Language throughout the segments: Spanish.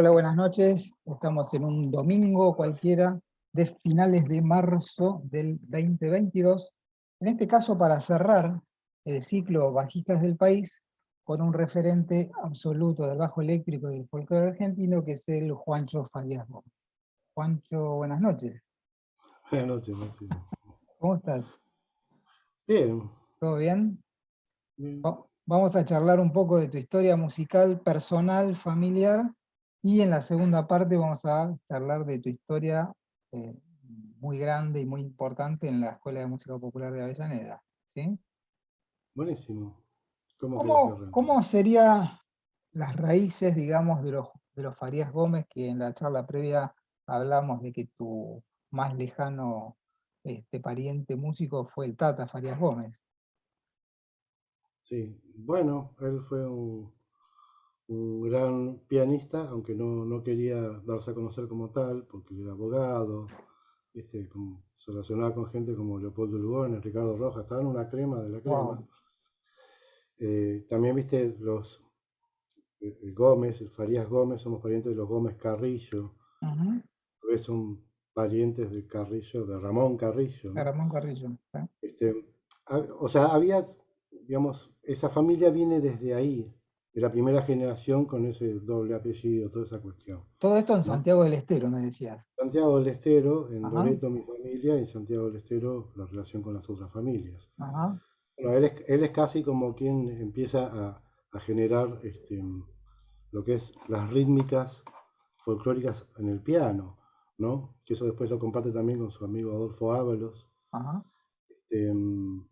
Hola, buenas noches. Estamos en un domingo cualquiera de finales de marzo del 2022. En este caso, para cerrar el ciclo Bajistas del País, con un referente absoluto del bajo eléctrico y del folclore argentino, que es el Juancho Farías Gómez. Juancho, buenas noches. Buenas noches, Máximo. ¿Cómo estás? Bien, ¿Todo bien? bien. Vamos a charlar un poco de tu historia musical, personal, familiar, y en la segunda parte vamos a charlar de tu historia eh, muy grande y muy importante en la Escuela de Música Popular de Avellaneda. ¿Sí? Buenísimo. ¿Cómo querés que arranque? ¿Cómo serían las raíces, digamos, de los Farías Gómez, que en la charla previa hablamos de que tu más lejano pariente músico fue el Tata Farías Gómez? Sí, bueno, él fue un gran pianista, aunque no quería darse a conocer como tal, porque él era abogado, se relacionaba con gente como Leopoldo Lugones, Ricardo Rojas, estaban una crema de la crema. Wow. También, viste, el Gómez, el Farías Gómez, somos parientes de los Gómez Carrillo, Ujú. son parientes de Carrillo, de Ramón Carrillo, De ¿no? Ramón Carrillo. ¿Sí? O sea, había, digamos, esa familia viene desde ahí, de la primera generación con ese doble apellido, toda esa cuestión, Todo esto en ¿no? Santiago del Estero, me decías. Santiago del Estero, en Ajá, Loreto mi familia, y en Santiago del Estero la relación con las otras familias. ajá, Bueno, él es casi como quien empieza a generar lo que es las rítmicas folclóricas en el piano, ¿no? Que eso después lo comparte también con su amigo Adolfo Ábalos. ajá. Em,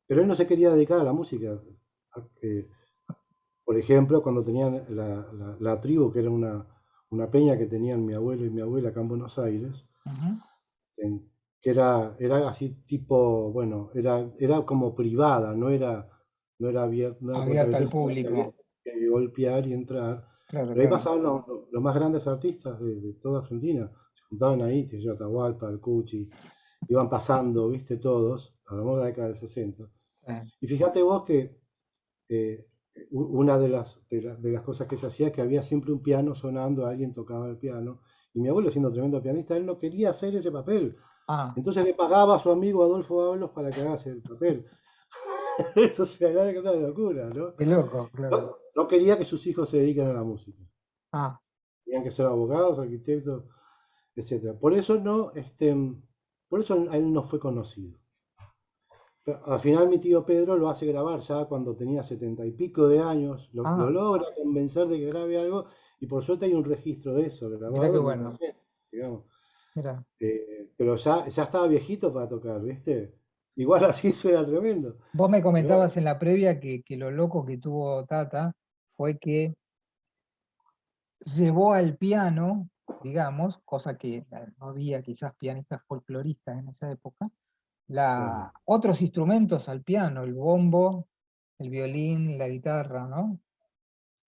pero él no se quería dedicar a la música. Eh, por ejemplo, cuando tenían la tribu, que era una peña que tenían mi abuelo y mi abuela acá en Buenos Aires, Ujú. que era así tipo, bueno, era como privada, no era abierta, no era puerta Abierta abierta, al sino que había público. que golpear y entrar. Claro, Pero ahí claro. pasaban los más grandes artistas de toda Argentina, se juntaban ahí, yo, Atahualpa, el Cuchi, iban pasando, viste, todos, hablamos de la década del 60. Eh, Y fíjate vos que eh, una de las cosas que se hacía es que había siempre un piano sonando, alguien tocaba el piano, y mi abuelo, siendo tremendo pianista, él no quería hacer ese papel. Ah, Entonces le pagaba a su amigo Adolfo Ábalos para que haga el papel. Eso se era una locura, ¿no? qué loco, claro. No quería que sus hijos se dediquen a la música. Ah, Tenían que ser abogados, arquitectos, etcétera. Por eso él no fue conocido. Al final mi tío Pedro lo hace grabar ya cuando tenía 70 y pico de años, lo ah, logra convencer de que grabe algo y por suerte hay un registro de eso, mirá qué grabado en un bueno. cassette, digamos. Mira. Pero ya estaba viejito para tocar, ¿viste? Igual así suena tremendo. Vos me Pero bueno, comentabas en la previa que lo loco que tuvo Tata fue que llevó al piano, digamos, cosa que no había quizás pianistas folcloristas en esa época, claro, otros instrumentos al piano, el bombo, el violín, la guitarra, ¿no?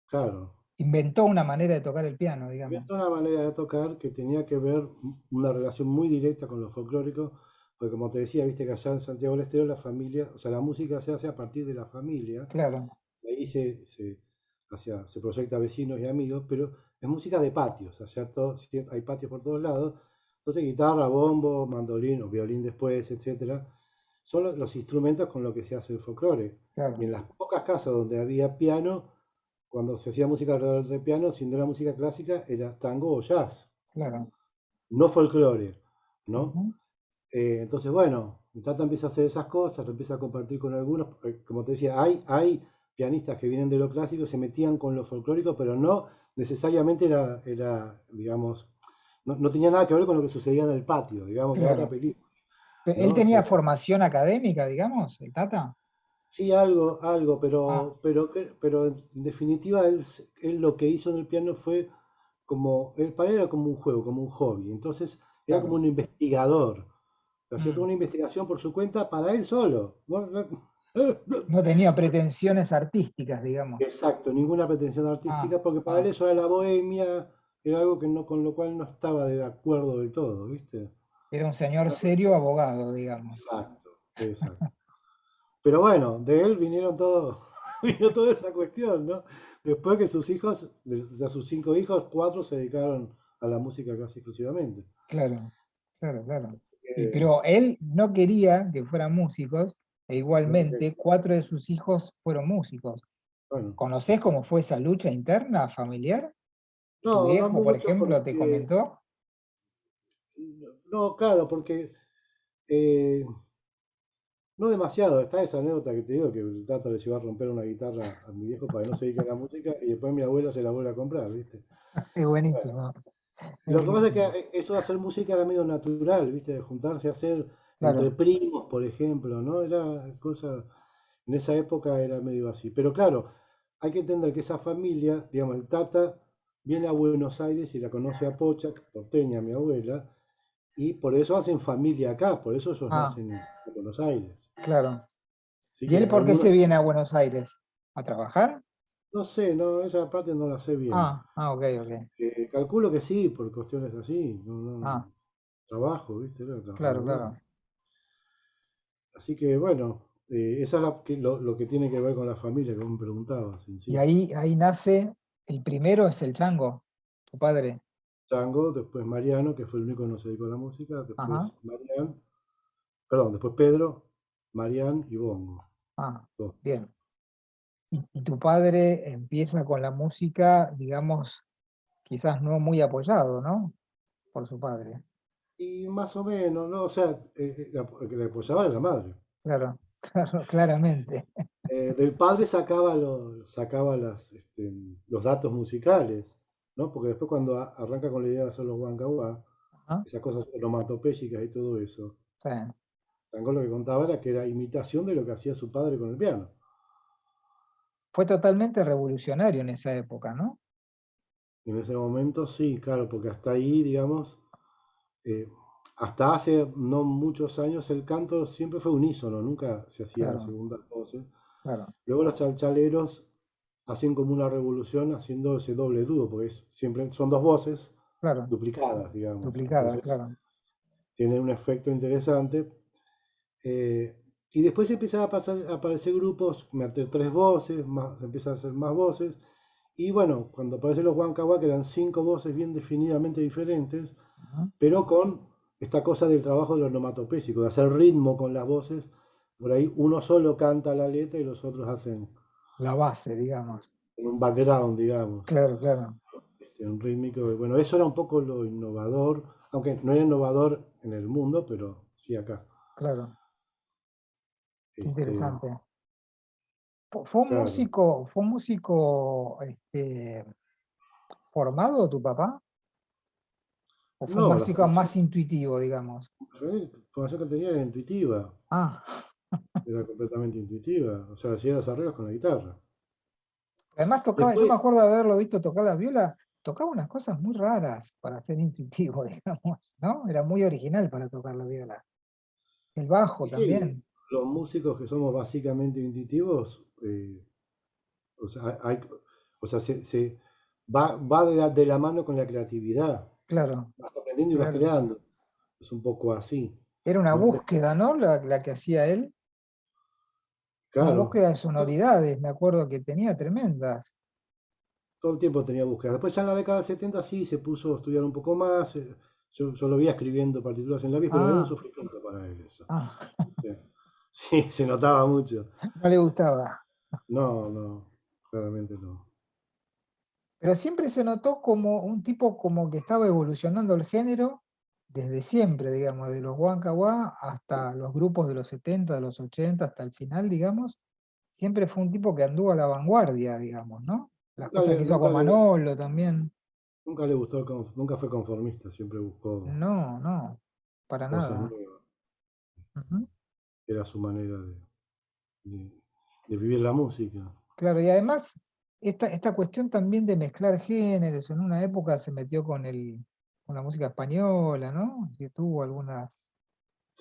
claro. Inventó una manera de tocar el piano, digamos. Inventó una manera de tocar que tenía que ver una relación muy directa con lo folclórico, porque como te decía, viste que allá en Santiago del Estero la familia, o sea, la música se hace a partir de la familia. Claro. Ahí se proyecta a vecinos y amigos, pero es música de patios, o sea, hay patios por todos lados. Entonces, guitarra, bombo, mandolín o violín después, etcétera, son los instrumentos con los que se hace el folclore. Y Claro, en las pocas casas donde había piano, cuando se hacía música alrededor del piano, si no era música clásica, era tango o jazz, claro. no folclore, ¿no? Ujú. Entonces, bueno, Tata empieza a hacer esas cosas, lo empieza a compartir con algunos. Como te decía, hay pianistas que vienen de lo clásico, se metían con lo folclórico, pero no necesariamente digamos, no tenía nada que ver con lo que sucedía en el patio, digamos, que era otra Claro. película, ¿Él ¿no? O tenía sea, formación académica, digamos, el Tata? sí, algo, Ah, pero en definitiva él lo que hizo en el piano fue para él era como un juego, como un hobby. Entonces, era como claro. un investigador. Hacía toda Mm. una investigación por su cuenta para él solo. No tenía pretensiones artísticas, digamos. Exacto, ninguna pretensión Ah, artística, porque para él ah. eso era la bohemia, era algo con lo cual no estaba de acuerdo del todo, ¿viste? Era un señor serio abogado, digamos. Exacto, exacto. Pero bueno, de él vino toda esa cuestión, ¿no? Después que sus hijos, de sus 5 hijos, 4 se dedicaron a la música casi exclusivamente. Claro, claro, claro. Eh, Pero él no quería que fueran músicos, e no sé qué. igualmente 4 de sus hijos fueron músicos. Bueno, ¿Conocés cómo fue esa lucha interna familiar? ¿Tu no, no viejo, por mucho ejemplo, te porque, comentó? no, claro, porque eh, no demasiado. Está esa anécdota que te digo que el Tata le llevó a romper una guitarra a mi viejo para que no se dedique a la música y después mi abuela se la vuelve a comprar, ¿viste? Es buenísimo, es Lo que pasa es que buenísimo. eso de hacer música era medio natural, ¿viste? De juntarse a hacer entre Claro. primos, por ejemplo, ¿no? Era cosa, en esa época era medio así. Pero claro, hay que entender que esa familia, digamos, el Tata viene a Buenos Aires y la conoce a Pocha, porteña, mi abuela, y por eso hacen familia acá, por eso ellos Ah, nacen en Buenos Aires. claro. Así ¿Y que él por qué se algunos, viene a Buenos Aires? ¿A trabajar? no sé, no, esa parte no la sé bien. Ok, ok. Calculo que sí, por cuestiones así, Ah, trabajo, ¿viste? Era claro, trabajador. claro. Así que bueno, esa es lo que tiene que ver con la familia que vos me preguntabas en Y sí. ahí nace, el primero es el Chango, tu padre. Tango, después Mariano, que fue el único que no se dedicó a la música, Ajá. después Marian, perdón, después Pedro, Marian y Bongo. Ah, Dos. bien. Y tu padre empieza con la música, digamos, quizás no muy apoyado, ¿no? Por su padre. Y más o menos, ¿no? O sea, la apoyaba era la madre. Claro, claro, claramente. Del padre sacaba, sacaba los datos musicales, ¿no? Porque después cuando arranca con la idea de hacer los Wankawa, Ajá. esas cosas onomatopéyicas y todo eso, Sí. Tango lo que contaba era que era imitación de lo que hacía su padre con el piano. Fue totalmente revolucionario en esa época, ¿no? Y en ese momento sí, claro, porque hasta ahí, digamos, eh, hasta hace no muchos años el canto siempre fue unísono, nunca se hacían Claro, segundas voces. claro, Luego los chalchaleros hacen como una revolución haciendo ese doble dúo, porque siempre son dos voces claro. duplicadas, digamos. Duplicada, Entonces claro. tiene un efecto interesante. Eh, y después empiezan a aparecer grupos, meter tres voces, más, empiezan a hacer más voces. Y bueno, cuando aparecen los Huancahuá, que eran 5 voces bien definidamente diferentes, Ajá. pero con esta cosa del trabajo de lo onomatopésico, de hacer ritmo con las voces. Por ahí uno solo canta la letra y los otros hacen La base, digamos. un background, digamos, Claro, claro, un rítmico. Bueno, eso era un poco lo innovador, aunque no era innovador en el mundo, pero sí acá. claro. Qué Este, interesante. claro. Fue un músico formado tu papá? ¿O fue un No, la músico formación, más intuitivo, digamos? la formación que tenía era intuitiva, Ah, era completamente intuitiva. O sea, hacía los arreglos con la guitarra. además tocaba, yo me Después, acuerdo de haberlo visto tocar la viola, tocaba unas cosas muy raras para ser intuitivo, digamos, ¿no? Era muy original para tocar la viola. El bajo y sí, también, los músicos que somos básicamente intuitivos, o sea, o sea va de la mano con la creatividad. claro, Vas aprendiendo y vas claro. creando. Es un poco así, Era una ¿no? búsqueda, ¿no? La que hacía él, una Claro, búsqueda de sonoridades, me acuerdo que tenía tremendas. todo el tiempo tenía búsqueda. Después ya en la década del 70 sí se puso a estudiar un poco más. Yo lo vi escribiendo partituras en lápiz, pero era un Ah, sufrimiento para él eso. ah, Sí, sí, se notaba mucho. no le gustaba. No, no, claramente no. Pero siempre se notó como un tipo como que estaba evolucionando el género desde siempre, digamos, de los Huancahuá hasta los grupos de los 70, de los 80, hasta el final, digamos. Siempre fue un tipo que anduvo a la vanguardia, digamos, ¿no? Las Nunca cosas le, que hizo nunca con le, Manolo también. nunca le gustó, nunca fue conformista, siempre buscó No, no, para cosas nada. nuevas. Ujú. Era su manera de- de vivir la música. Claro, y además, esta cuestión también de mezclar géneros, en una época se metió con la música española, ¿no? Que tuvo algunas,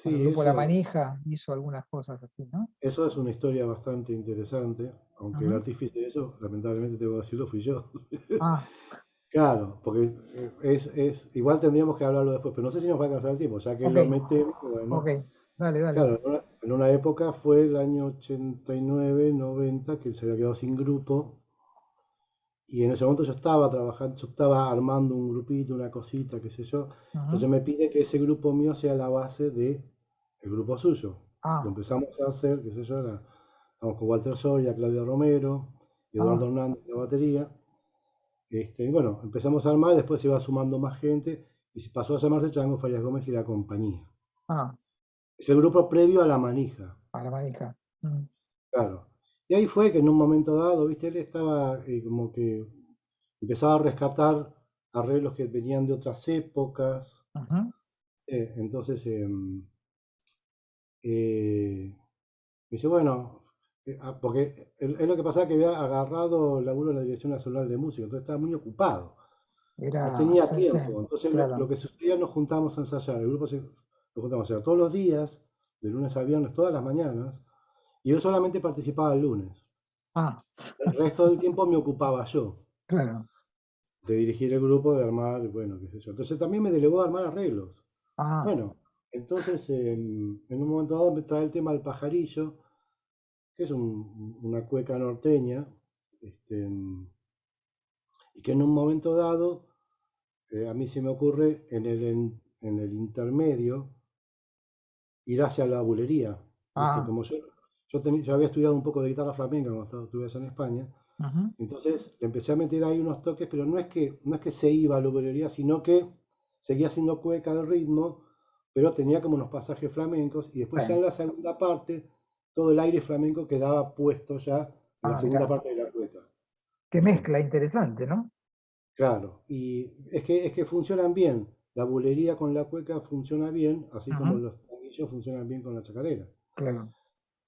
con el Sí, grupo La Manija hizo algunas cosas así, ¿no? eso es una historia bastante interesante, aunque el Ujú. artífice de eso, lamentablemente tengo que decirlo, fui yo. Ah, Claro, porque igual tendríamos que hablarlo después, pero no sé si nos va a alcanzar el tiempo, ya que ok, lo metemos, bueno, ok, dale, dale. claro, en una época fue el año 89, 90, que él se había quedado sin grupo y en ese momento yo estaba trabajando, yo estaba armando un grupito, una cosita, qué sé yo. ujú. Entonces me pide que ese grupo mío sea la base de el grupo suyo. Lo Ah, empezamos a hacer, qué sé yo, estamos con Walter Soria, Claudia Romero, Eduardo ah, Hernández en la batería. Y bueno, empezamos a armar, después se iba sumando más gente y se pasó a llamarse Chango Farias Gómez y la compañía. ah, Es el grupo previo a La Manija, a la manija. Mm, claro. Y ahí fue que en un momento dado, viste, él estaba como que empezaba a rescatar arreglos que venían de otras épocas. ujú. Entonces me dice, bueno, porque es lo que pasaba que había agarrado el laburo en la Dirección Nacional de Música, entonces estaba muy ocupado, no tenía Sí, sí, tiempo. Entonces lo claro. que sucedía, nos juntábamos a ensayar, nos juntamos a ensayar todos los días, de lunes a viernes, todas las mañanas, y él solamente participaba el lunes. Ah, El resto del tiempo me ocupaba yo, claro. de dirigir el grupo, de armar, bueno, qué sé yo. Entonces también me delegó a armar arreglos. Ah, Bueno, entonces en un momento dado me trae el tema del pajarillo, que es una cueca norteña, este, y que en un momento dado a mí se me ocurre en el intermedio ir hacia la bulería. ¿Viste? ah, Como yo había estudiado un poco de guitarra flamenca cuando estuve allá en España, ujú. entonces le empecé a meter ahí unos toques, pero no es que se iba a la bulería, sino que seguía haciendo cueca al ritmo, pero tenía como unos pasajes flamencos, y después ya Bueno, en la segunda parte, todo el aire flamenco quedaba puesto ya en la ah, segunda mirá, parte de la cueca. qué ¿Viste? mezcla interesante, ¿no? Claro, y es que funcionan bien. La bulería con la cueca funciona bien, así como Ujú, los tanguillos funcionan bien con la chacarera. claro.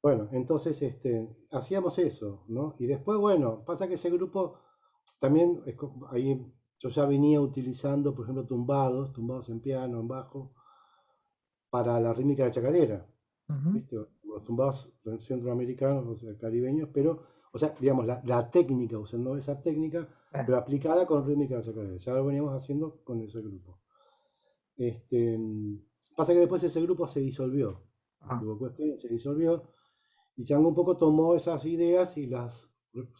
Bueno, entonces hacíamos eso, ¿no? Y después, bueno, pasa que ese grupo también, ahí yo ya venía utilizando, por ejemplo, tumbados en piano, en bajo, para la rítmica de chacarera, Ujú, ¿viste? Los tumbados centroamericanos, o sea, caribeños, pero, o sea, digamos, la técnica, usando esa técnica, eh, pero aplicada con rítmica de chacarera. Ya lo veníamos haciendo con ese grupo. Este, pasa que después ese grupo se disolvió. ah, Tuvo cuestión, se disolvió. Y Chango un poco tomó esas ideas y las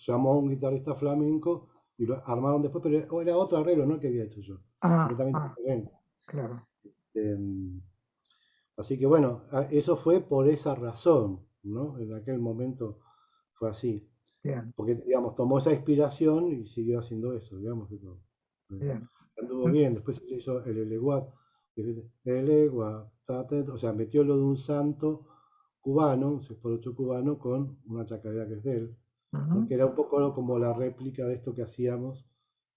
llamó a un guitarrista flamenco y lo armaron después, pero era otro arreglo, no el que había hecho yo. Completamente ah, diferente. claro. Eh, Así que bueno, eso fue por esa razón, ¿no? En aquel momento fue así. Bien, Porque, digamos, tomó esa inspiración y siguió haciendo eso, digamos que todo. Eh, bien. Anduvo Mm, bien, después se hizo el Eleguat, o sea, metió lo de un santo cubano, un 6x8 cubano, con una chacarera que es de él, ¿no? ujú, Que era un poco como la réplica de esto que hacíamos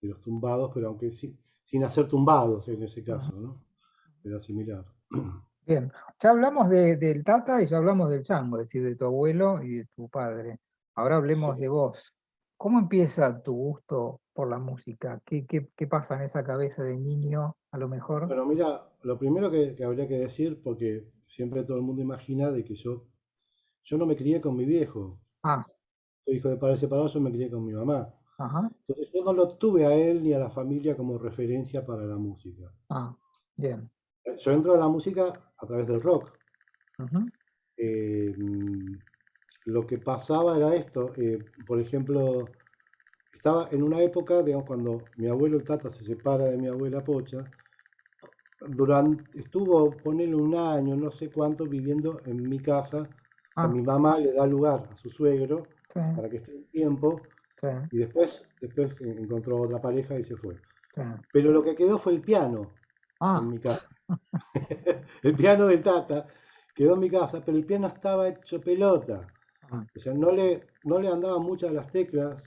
de los tumbados, pero aunque sin hacer tumbados en ese ujú. caso, ¿no? Era similar. Bien, ya hablamos del Tata y ya hablamos del Chango, es decir, de tu abuelo y de tu padre. Ahora hablemos Sí. de vos. ¿Cómo empieza tu gusto por la música? ¿Qué pasa en esa cabeza de niño, a lo mejor? Bueno, mira, lo primero que habría que decir, porque siempre todo el mundo imagina de que yo no me crié con mi viejo, Ah, soy hijo de padres separados, yo me crié con mi mamá. ajá, Entonces yo no lo tuve a él ni a la familia como referencia para la música. ah, bien. Yo entro a la música a través del rock. Ujú, Eh, lo que pasaba era esto, por ejemplo, estaba en una época, digamos, cuando mi abuelo el Tata se separa de mi abuela Pocha, estuvo, ponele un año, no sé cuánto, viviendo en mi casa. O sea, ah, mi mamá le da lugar a su suegro sí, para que esté un tiempo sí, y después encontró otra pareja y se fue. sí. Pero lo que quedó fue el piano en Ah, mi casa. El piano de Tata quedó en mi casa, pero el piano estaba hecho pelota. ah, O sea, no le andaban muchas de las teclas,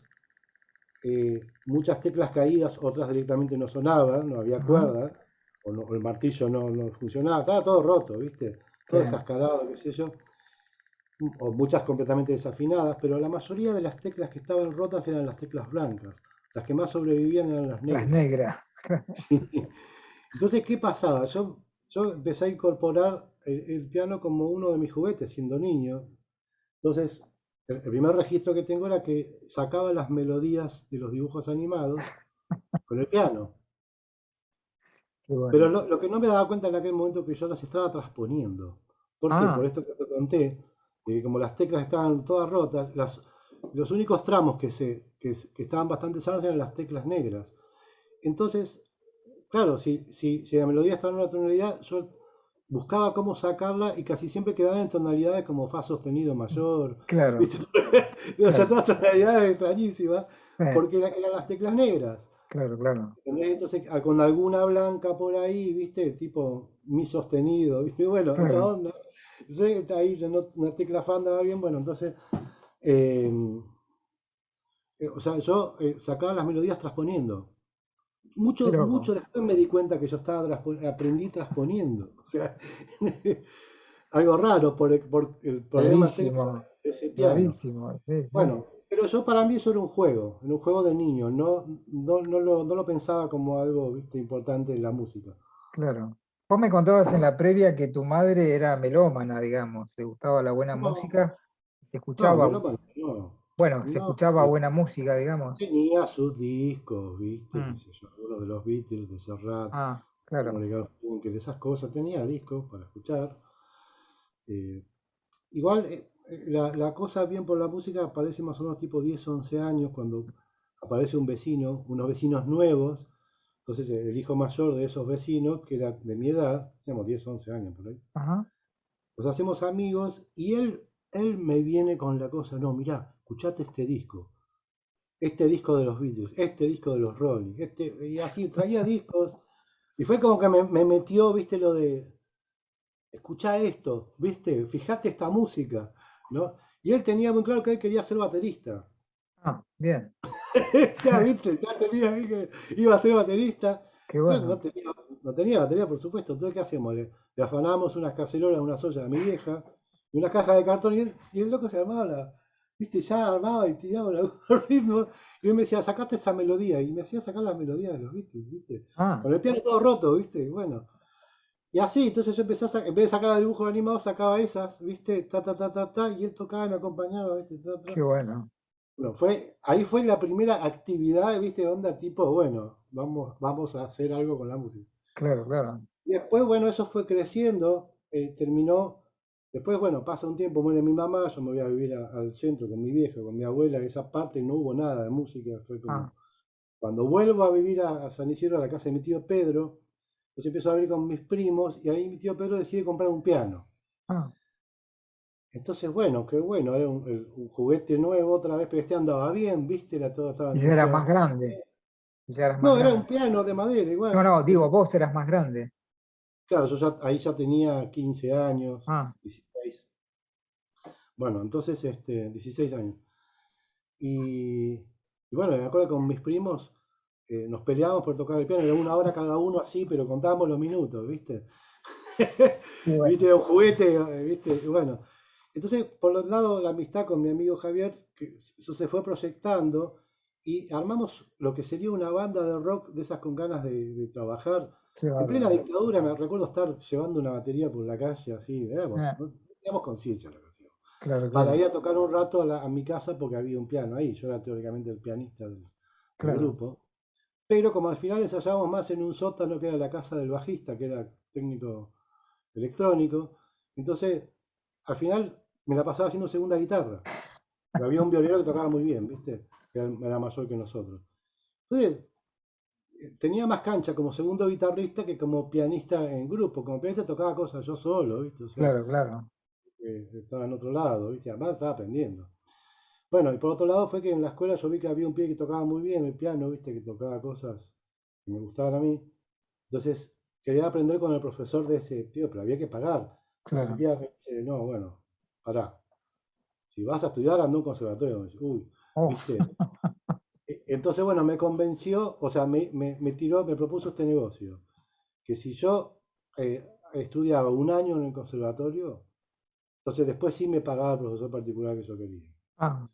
muchas teclas caídas, otras directamente no sonaban, no había ujú, cuerda, o el martillo no funcionaba, estaba todo roto, ¿viste? sí, Todo descascarado, qué sé yo, o muchas completamente desafinadas, pero la mayoría de las teclas que estaban rotas eran las teclas blancas, las que más sobrevivían eran las las negras. negras. Entonces, ¿qué pasaba? Yo empecé a incorporar el piano como uno de mis juguetes siendo niño. Entonces, el primer registro que tengo era que sacaba las melodías de los dibujos animados con el piano. Qué Pero bueno. lo que no me daba cuenta en aquel momento que yo las estaba transponiendo. ¿Por qué? Por Ah, esto que te conté, de que como las teclas estaban todas rotas, los únicos tramos que estaban bastante sanas eran las teclas negras. Entonces, claro, si la melodía estaba en una tonalidad, yo buscaba cómo sacarla y casi siempre quedaban en tonalidades como fa sostenido mayor, Claro, ¿viste? O sea, claro, todas tonalidades extrañísimas, eh, porque eran las teclas negras. claro, claro, Entonces, con alguna blanca por ahí, ¿viste? Tipo mi sostenido, ¿viste? Bueno, esa claro, onda. Entonces, ahí ya no, una tecla fa andaba bien, bueno, entonces, eh, o sea, yo sacaba las melodías transponiendo. qué Mucho, loco, mucho después me di cuenta que yo estaba aprendí transponiendo. O sea, algo raro por el problema técnico rarísimo, de ese piano. rarísimo, sí, sí, Bueno, pero yo para mí eso era un juego de niño, no lo pensaba como algo, viste, importante en la música. claro. Vos me contabas en la previa que tu madre era melómana, digamos, le gustaba la buena No, música, se no, escuchaba, melómano, no, bueno, se no, escuchaba buena música, digamos. tenía sus discos, viste, qué Mm, sé yo, algunos de los Beatles, de Serrat, ah, algunos claro, de Garfunkel, esas cosas, tenía discos para escuchar. eh, Igual la cosa bien por la música aparece más o menos tipo 10 11 años cuando aparece un vecino, unos vecinos nuevos. Entonces el hijo mayor de esos vecinos, que era de mi edad, teníamos 10 11 años por ahí, ajá, nos hacemos amigos y él me viene con la cosa, no, mirá, escuchate este disco de los Beatles, este disco de los Rolling, y así traía discos. Y fue como que me metió, viste, lo de, escuchá esto, viste, fíjate esta música, ¿no? Y él tenía muy claro que él quería ser baterista. ah, bien, Ya, viste, ya tenía ahí que iba a ser baterista. qué Bueno, bueno, no tenía batería, por supuesto. Entonces, ¿qué hacemos? Le afanamos unas cacerolas, unas ollas a mi vieja, y una caja de cartón, y el loco se armaba viste, ya armaba y tiraba algún ritmo. Y él me decía, sacate esa melodía. Y me hacía sacar las melodías de los Beatles, viste. ah, Con el piano todo roto, viste. Y bueno. Y así, entonces yo empecé en vez de sacar a dibujos animados, sacaba esas, viste, ta, ta, ta, ta, ta, y él tocaba y me acompañaba, viste, ta, ta. qué bueno, Bueno, ahí fue la primera actividad, viste, de onda tipo, bueno, vamos a hacer algo con la música. claro, claro, Y después, bueno, eso fue creciendo, terminó, después, bueno, pasa un tiempo, muere mi mamá, yo me voy a vivir al centro con mi vieja, con mi abuela, esa parte no hubo nada de música, fue ah, como, cuando vuelvo a vivir a San Isidro, a la casa de mi tío Pedro, entonces empiezo a vivir con mis primos, y ahí mi tío Pedro decide comprar un piano. ah, Entonces, bueno, qué bueno, era un juguete nuevo otra vez, pero este andaba bien, viste, era todo, estaba y ya eras más enchufado. grande, y ya eras más No, era un grande. piano de madera, No, igual. no, digo, vos eras más grande, Claro, ahí ya tenía 15 años, ah, 16. Bueno, entonces, 16 años. Y, y bueno, me acuerdo que con mis primos nos peleábamos por tocar el piano, era una hora cada uno así, pero contábamos los minutos, ¿viste? qué ¿Viste? bueno, Era un juguete, ¿viste? Y bueno, entonces, por otro lado, la amistad con mi amigo Javier, que eso se fue proyectando y armamos lo que sería una banda de rock de esas con ganas de trabajar. qué En plena bárbaro, dictadura me recuerdo estar llevando una batería por la calle, así, ah, no teníamos conciencia de lo que hacíamos. claro, Para claro, ir a tocar un rato a mi casa porque había un piano ahí, yo era teóricamente el pianista del claro, grupo. Pero como al final ensayábamos más en un sótano que era la casa del bajista, que era técnico electrónico. Entonces, al final me la pasaba haciendo segunda guitarra. Pero había un violero que tocaba muy bien, ¿viste? Que era mayor que nosotros. Entonces, tenía más cancha como segundo guitarrista que como pianista en grupo. Como pianista tocaba cosas yo solo, ¿viste? O sea, claro, claro, estaba en otro lado, ¿viste? Además estaba aprendiendo. Bueno, y por otro lado fue que en la escuela yo vi que había un pibe que tocaba muy bien el piano, ¿viste? Que tocaba cosas que me gustaban a mí. Entonces, quería aprender con el profesor de ese tío, pero había que pagar. Entonces el claro, tío me dice, no, bueno, pará, si vas a estudiar, anda a un conservatorio. Me dice, uy, oh, viste. Entonces, bueno, me convenció, o sea, me tiró, me propuso este negocio, que si yo estudiaba un año en el conservatorio, entonces después sí me pagaba el profesor particular que yo quería. ah,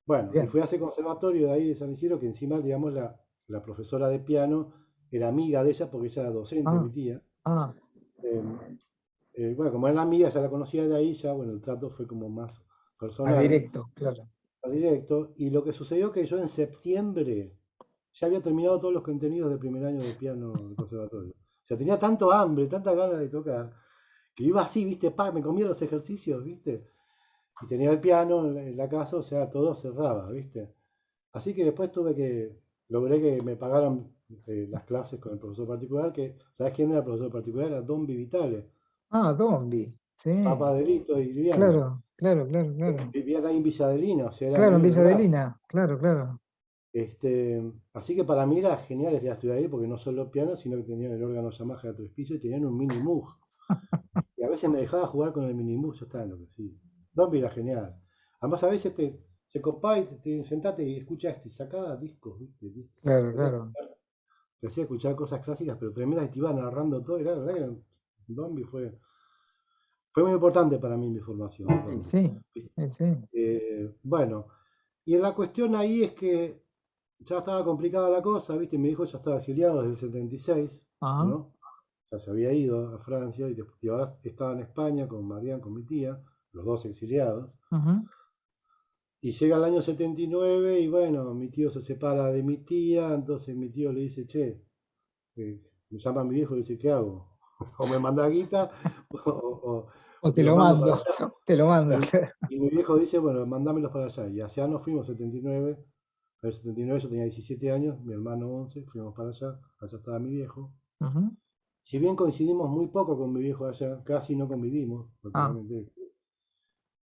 Bueno, y bien, fui a ese conservatorio de ahí de San Isidro, que encima, digamos, la profesora de piano era amiga de ella, porque ella era docente, mi ah, tía. ah, Eh, bueno, como era amiga, ya la conocía de ahí, ya, bueno, el trato fue como más más personal, directo, claro, más directo. Y lo que sucedió que yo en septiembre ya había terminado todos los contenidos de primer año de piano del conservatorio. O sea, tenía tanto hambre, tanta ganas de tocar, que iba así, viste, me comía los ejercicios, viste, y tenía el piano en la casa, o sea, todo cerraba, viste. Así que después logré que me pagaran las clases con el profesor particular, que, ¿sabes quién era el profesor particular? Era Don Vitale, Ah, Dombey, sí, papá de Lito y Liliana. claro, claro, claro, claro. Vivían ahí en Villa Adelina, o sea, era Claro, en medio en Villa el barrio. Adelina, claro, claro. Así que para mí era genial estudiar ahí, porque no solo piano, sino que tenían el órgano Yamaha de 3 pisos y tenían un mini Moog. Y a veces me dejaba jugar con el mini Moog, yo estaba enloquecido. Dompi era genial. Además, a veces se copaba y sentate y escucha esto, y sacaba discos, ¿viste? Discos. Claro, claro. Te hacía escuchar cosas clásicas, pero tremendas, y te iba narrando todo. Y la verdad que Dompi fue muy importante para mí en mi formación, Y Dompi. sí, y sí. Bueno, y la cuestión ahí es que ya estaba complicada la cosa, ¿viste? Mi hijo ya estaba exiliado desde el 76, Ajá, ¿no? Ya se había ido a Francia y ahora estaba en España con Marian, con mi tía, los dos exiliados. ujú. Y llega el año 79 y bueno, mi tío se separa de mi tía, entonces mi tío le dice, che, me llama a mi viejo y le dice, ¿qué hago? O me manda guita O o te te los lo mando para mando, allá. te lo mando. Y, y mi viejo dice, bueno, mandámelos para allá. Y hacia nos fuimos 79. En el 79 yo tenía 17 años, mi hermano 11, fuimos para allá. Allá estaba mi viejo. Ujú. Si bien coincidimos muy poco con mi viejo allá, casi no convivimos, porque Ah, realmente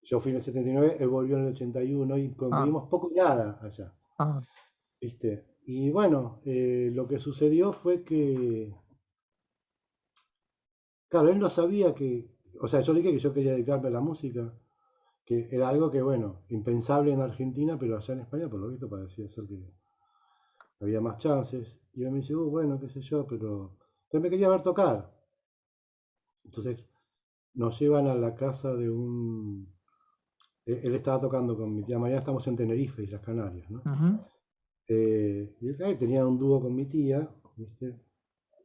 yo fui en el 79, él volvió en el 81 y ah, convivimos poco y nada allá, ah, ¿viste? Y bueno, lo que sucedió fue que, claro, él no sabía que, o sea, yo le dije que yo quería dedicarme a la música, que era algo que, bueno, impensable en Argentina, pero allá en España, por lo visto, parecía ser que había más chances. Y él me dice, bueno, qué sé yo, pero él me quería ver tocar. Entonces nos llevan a la casa de un... Él estaba tocando con mi tía María, estamos en Tenerife, Islas Canarias, ¿no? ujú. Y tenía un dúo con mi tía, ¿viste?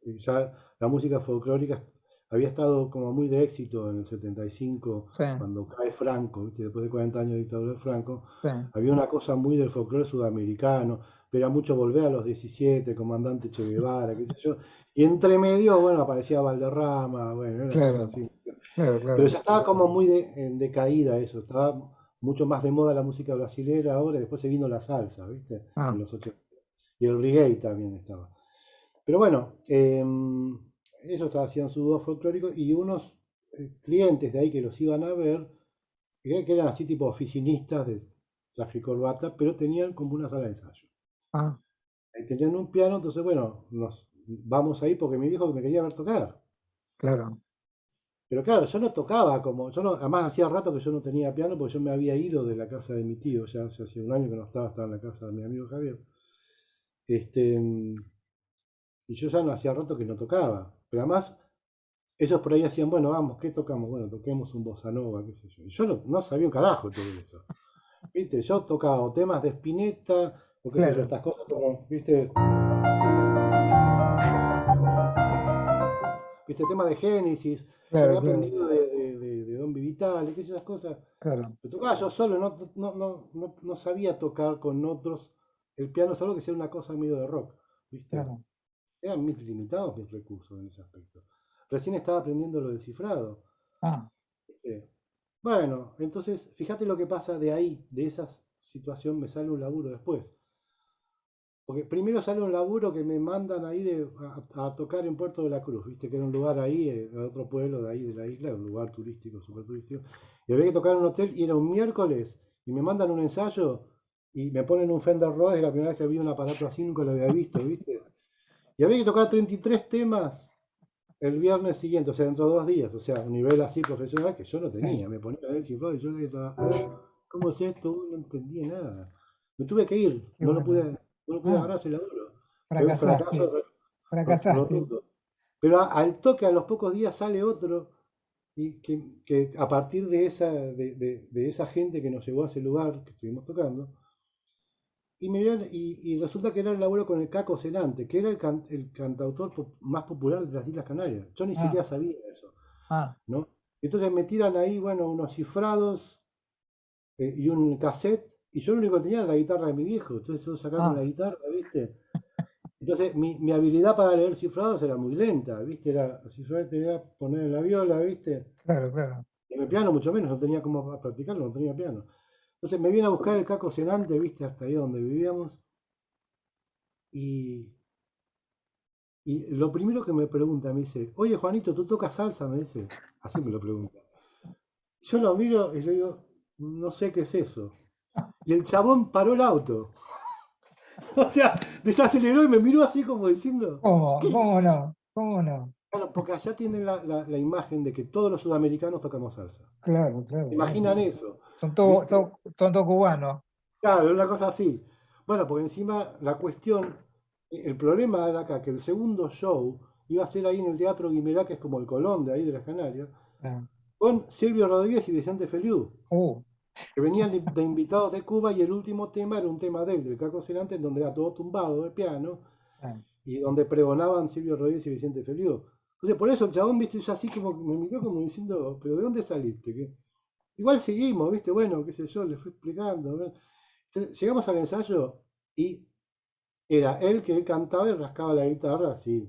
Y ya la música folclórica había estado como muy de éxito en el 75, Sí, cuando cae Franco, ¿viste? Después de 40 años de dictadura de Franco, sí, había una cosa muy del folclore sudamericano, pero era mucho volver a los 17, comandante Che Guevara, qué sé yo, y entre medio, bueno, aparecía Valderrama, bueno, era una cosa claro, así. claro, Pero claro. ya estaba como muy en decaída eso, estaba mucho más de moda la música brasilera ahora, y después se vino la salsa, ¿viste? En Ah, los 80. Y el reggae también estaba. Pero bueno, ellos hacían su dúo folclórico y unos clientes de ahí que los iban a ver, que eran así tipo oficinistas de traje y corbata, pero tenían como una sala de ensayo. ah, Ahí tenían un piano, entonces bueno, nos vamos ahí porque mi viejo me quería ver tocar. claro. Pero claro, yo no tocaba como, yo no, además hacía rato que yo no tenía piano porque yo me había ido de la casa de mi tío, ya hacía un año que no estaba en la casa de mi amigo Javier. Este, y yo ya no hacía rato que no tocaba. Pero además, ellos por ahí hacían, bueno, vamos, ¿qué tocamos? Bueno, toquemos un bossa nova, qué sé yo. Y yo no sabía un carajo de todo eso. ¿Viste? Yo tocaba o temas de Spinetta, o qué sé yo, Claro, estas cosas como, ¿viste? ¿Viste? Temas de Génesis, que claro, había claro, aprendido de Don Vivitale, qué sé, esas cosas. claro, Lo tocaba yo solo, no sabía tocar con otros. El piano es algo que sea una cosa medio de rock, ¿viste? claro. Eran mis limitados mis recursos en ese aspecto. Recién estaba aprendiendo lo descifrado. Ah, ¿Viste? Bueno, entonces, fíjate lo que pasa de ahí, de esa situación me sale un laburo después. Porque primero sale un laburo que me mandan ahí a tocar en Puerto de la Cruz, viste que era un lugar ahí, otro pueblo de ahí de la isla, un lugar turístico, súper turístico. Y había que tocar en un hotel y era un miércoles y me mandan un ensayo y me ponen un Fender Rhodes, la primera vez que vi un aparato así nunca lo había visto, viste. Y había que tocar 33 temas el viernes siguiente, o sea, dentro de 2 días, o sea, un nivel así profesional que yo no sí. tenía. Me ponía en el cifrado y yo estaba, ¿cómo es esto? No entendía nada. Me tuve que ir, Qué bueno. no lo pude Ah, agarrar ese laburo. Fue un fracaso fracasaste, fracasaste. rotundo. Pero al toque, a los pocos días sale otro, y que a partir de esa gente que nos llevó a ese lugar que estuvimos tocando, y resulta que era el laburo con el Caco Celante, que era el cantautor más popular de las Islas Canarias. Yo ni Ah, siquiera sabía eso, ah, ¿no? Entonces me tiran ahí, bueno, unos cifrados y un cassette, y yo lo único que tenía era la guitarra de mi viejo, entonces yo sacando la ah, guitarra, ¿viste? Entonces mi habilidad para leer cifrados era muy lenta, ¿viste? Si solamente era poner en la viola, ¿viste? claro, claro. En el piano mucho menos, no tenía cómo practicarlo, no tenía piano. Entonces me viene a buscar el Caco Cenante, viste, hasta ahí donde vivíamos. Y, y lo primero que me pregunta, me dice, oye Juanito, ¿tú tocas salsa? Me dice, así me lo pregunta. Yo lo miro y le digo, no sé qué es eso. Y el chabón paró el auto. O sea, desaceleró y me miró así como diciendo, ¿Cómo? ¿qué? ¿Cómo no? ¿Cómo no? Claro, porque allá tienen la imagen de que todos los sudamericanos tocamos salsa. Claro, claro, claro. Imaginan eso, Son, ¿viste? son todos cubanos. Claro, una cosa así. Bueno, porque encima la cuestión, el problema era acá que el segundo show iba a ser ahí en el Teatro Guimerá, que es como el Colón de ahí de las Canarias, Ah, con Silvio Rodríguez y Vicente Feliú, Uh, que venían de invitados de Cuba y el último tema era un tema de él, del Caco Celante, en donde era todo tumbado de piano ah, y donde pregonaban Silvio Rodríguez y Vicente Feliú. Entonces, por eso el chabón, viste, yo así como me miró como diciendo, ¿pero de dónde saliste? ¿Qué? Igual seguimos, viste, bueno, qué sé yo, le fui explicando. ¿Ves? Entonces, llegamos al ensayo y era él que él cantaba y rascaba la guitarra, así,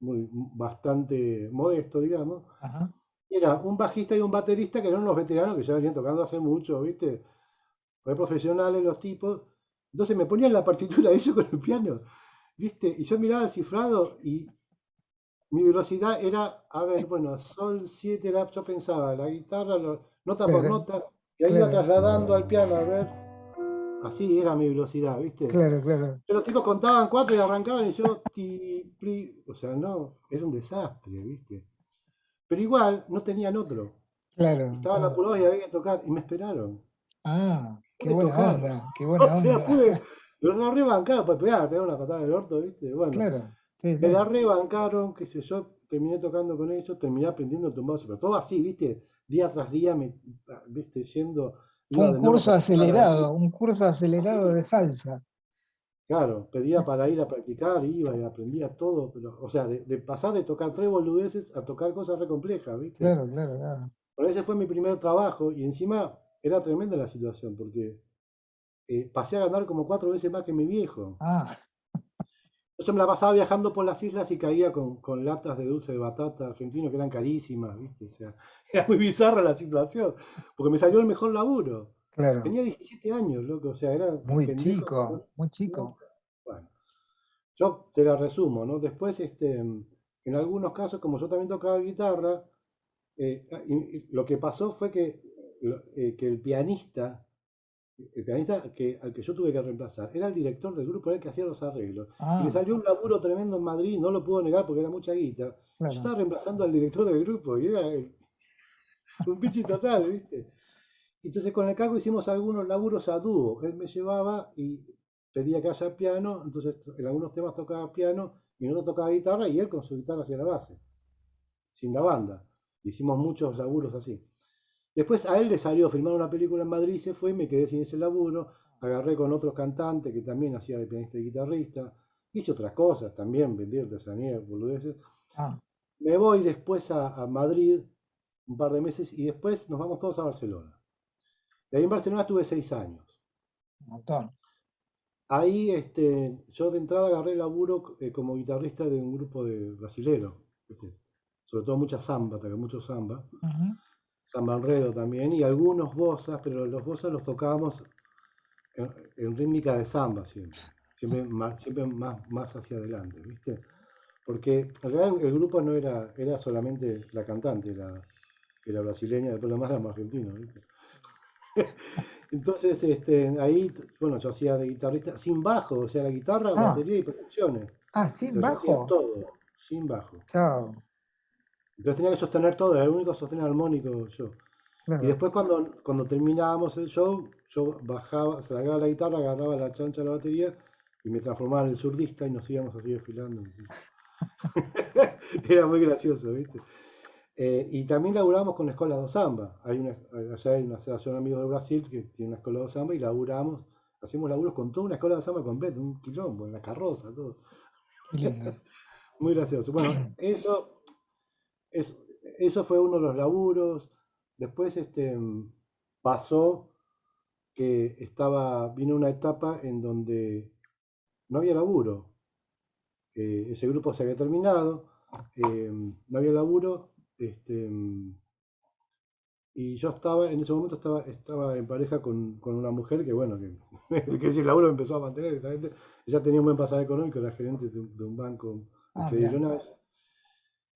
bastante modesto, digamos. ajá. Era un bajista y un baterista que eran unos veteranos que ya venían tocando hace mucho, ¿viste? Re profesionales los tipos. Entonces me ponían la partitura de ellos con el piano, ¿viste? Y yo miraba el cifrado y mi velocidad era, a ver, bueno, sol 7 era, yo pensaba, la guitarra, nota por Claro, nota, y ahí iba claro, trasladando al piano, a ver, así era mi velocidad, ¿viste? claro, claro, Pero los tipos contaban cuatro y arrancaban y yo, o sea, no, era un desastre, ¿viste? Pero igual no tenían otro. claro, Estaban claro. apurados y había que tocar y me esperaron. Ah, qué Pude buena tocar. onda, qué O buena sea, onda. pude, pero no rebancaron para pegar una patada del orto, ¿viste? Bueno, Claro, sí, me la sí. rebancaron, qué sé yo, terminé tocando con ellos, terminé aprendiendo el tumbado, pero todo así, ¿viste? Día tras día, ¿viste? Fue Iba de nuevo a practicar ahí. un curso acelerado de salsa. Claro, pedía para ir a practicar, iba y aprendía todo, pero, o sea, de pasar de tocar tres boludeces a tocar cosas re complejas, ¿viste? Claro, claro, claro. Pero ese fue mi primer trabajo y encima era tremenda la situación porque pasé a ganar como cuatro veces más que mi viejo. Ah, Yo me la pasaba viajando por las islas y caía con latas de dulce de batata argentino que eran carísimas, ¿viste? O sea, era muy bizarra la situación, porque me salió el mejor laburo. claro. Tenía 17 años, loco, o sea, era un Muy pendejo. chico, muy No, chico. bueno, yo te la resumo, ¿no? Después, en algunos casos, como yo también tocaba guitarra, lo que pasó fue que el pianista al que yo tuve que reemplazar era el director del grupo, era el que hacía los arreglos. Y le Ah, salió un laburo tremendo en Madrid, no lo pudo negar porque era mucha guita. Yo claro. estaba reemplazando al director del grupo y era un pichi total, ¿viste? Entonces con el Caco hicimos algunos laburos a dúo. Él me llevaba y pedía que haya piano, entonces en algunos temas tocaba piano y en otros tocaba guitarra y él con su guitarra hacía la base, sin la banda. Hicimos muchos laburos así. Después a él le salió filmar una película en Madrid, se fue y me quedé sin ese laburo. Agarré con otros cantantes que también hacía de pianista y guitarrista. Hice otras cosas también, vendí artesanía, boludeces. Ah, Me voy después a Madrid un par de meses y después nos vamos todos a Barcelona. Y ahí en Barcelona estuve 6 años. un montón. Ahí yo de entrada agarré laburo como guitarrista de un grupo de brasilero, ¿viste? Sobre todo mucha samba, toqué mucho samba. Ujú. Samba enredo también y algunos bossas, pero los bossas los tocábamos en rítmica de samba siempre, siempre más hacia adelante, ¿viste? Porque en realidad el grupo no era solamente la cantante, era brasileña, después lo más éramos argentinos, ¿viste? Entonces, ahí, bueno, yo hacía de guitarrista sin bajo, o sea, la guitarra, Ah, batería y percusiones, sin pero yo hacía bajo. todo, sin bajo. Chao. Entonces tenía que sostener todo, era el único sostén armónico yo. Y Claro. después cuando terminábamos el show, yo bajaba, se largaba la guitarra, agarraba la chancha de la batería y me transformaba en el zurdista y nos íbamos así desfilando. Era muy gracioso, ¿viste? Y también laburábamos con la Escola do Samba. Allá hay una asociación de amigos de Brasil que tiene una Escola do Samba y laburamos, hacemos laburos con toda una Escola de Samba completa, un quilombo, en la carroza, todo. Qué lindo. Muy gracioso. Bueno, es- eso fue uno de los laburos. Después pasó que vino una etapa en donde no había laburo. Ese grupo se había terminado, no había laburo, este, Y yo estaba, en ese momento estaba en pareja con una mujer que, bueno, que si el laburo me empezó a mantener, directamente. Ella tenía un buen pasaje económico, era gerente de un banco de Ah, Credit mira. Lyonnais.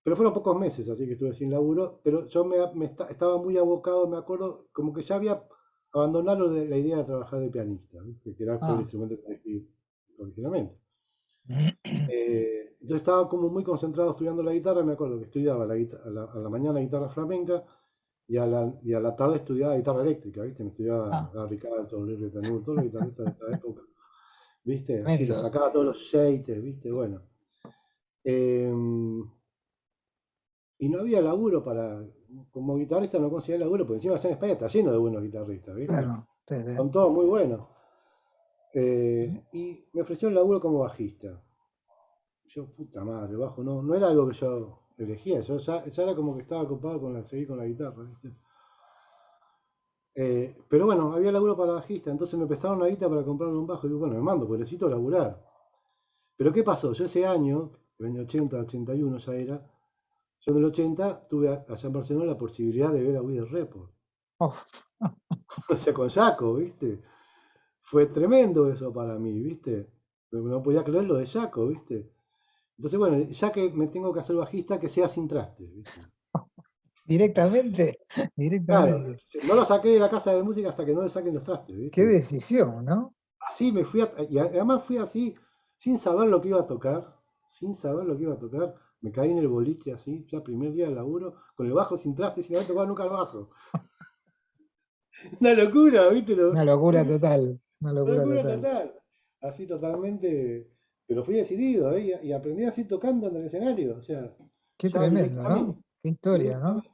Pero fueron pocos meses, así que estuve sin laburo. Pero yo estaba muy abocado, me acuerdo, como que ya había abandonado la idea de trabajar de pianista, ¿viste? Fue el Ah. instrumento que elegí originalmente. Entonces estaba como muy concentrado estudiando la guitarra, me acuerdo que estudiaba a la mañana guitarra flamenca y a la tarde estudiaba guitarra eléctrica, ¿viste? Me estudiaba Ah, Gary Carlton, Larry Tanur, todos los guitarristas de esta época, ¿viste? Así los tremendos. sacaba todos los shades, ¿viste? Bueno. Eh, y no había laburo como guitarrista no conseguía laburo, porque encima allá en España está lleno de buenos guitarristas, ¿viste? Claro, sí, sí. Son todos muy buenos. Y me ofrecieron laburo como bajista. Yo, puta madre, bajo, no era algo que yo elegía, yo ya era como que estaba ocupado seguir con la guitarra, ¿viste? Pero bueno, había laburo para bajista, entonces me prestaron la guita para comprarme un bajo y digo, bueno, me mando, porque necesito laburar. Pero ¿qué pasó? Yo ese año, el año 80, 81 ya era, yo en el 80 tuve allá en Barcelona la posibilidad de ver a With the Report. Oh, O sea, con Jaco, ¿viste? Fue tremendo eso para mí, ¿viste? No podía creer lo de Jaco, ¿viste? Entonces, bueno, ya que me tengo que hacer bajista, que sea sin traste, ¿viste? directamente, Claro, directamente. no lo saqué de la casa de música hasta que no le saquen los trastes, Qué ¿viste? decisión, ¿no? Así me fui, y además fui así, sin saber lo que iba a tocar, sin saber lo que iba a tocar. Me caí en el boliche así, ya primer día de laburo, con el bajo sin traste, sin haber tocado nunca el bajo. Una locura, ¿viste? Una locura total, una Una locura locura total. total. Así totalmente, pero fui decidido, ¿eh? Y aprendí así tocando en el escenario, o sea, Qué ya tremendo, directamente, ¿no? Qué historia, ¿no? directamente.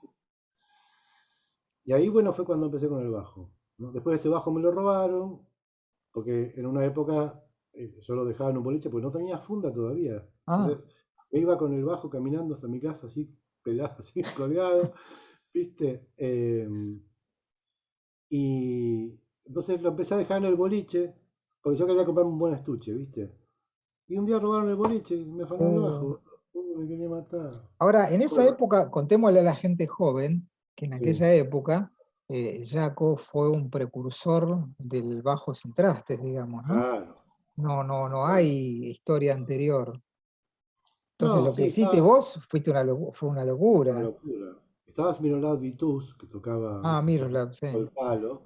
Y ahí, bueno, fue cuando empecé con el bajo, ¿no? Después ese bajo me lo robaron, porque en una época yo lo dejaba en un boliche porque no tenía funda todavía. Ah, Entonces me iba con el bajo caminando hasta mi casa así, pelado, así, colgado, ¿viste? Y entonces lo empecé a dejar en el boliche, porque yo quería comprarme un buen estuche, ¿viste? Y un día robaron el boliche y me afanaron el uh. bajo. Me quería matar. Ahora, en esa Bueno, época, contémosle a la gente joven que en sí, aquella época Jaco fue un precursor del bajo sin trastes, digamos, ¿no? claro. No, no, no Bueno, hay historia anterior. Entonces, no, lo que sí, hiciste estaba vos fue una una locura. locura. Estaba Smirnoslav Vitus, que tocaba, Ah, viste, Miroslav, sí, el palo,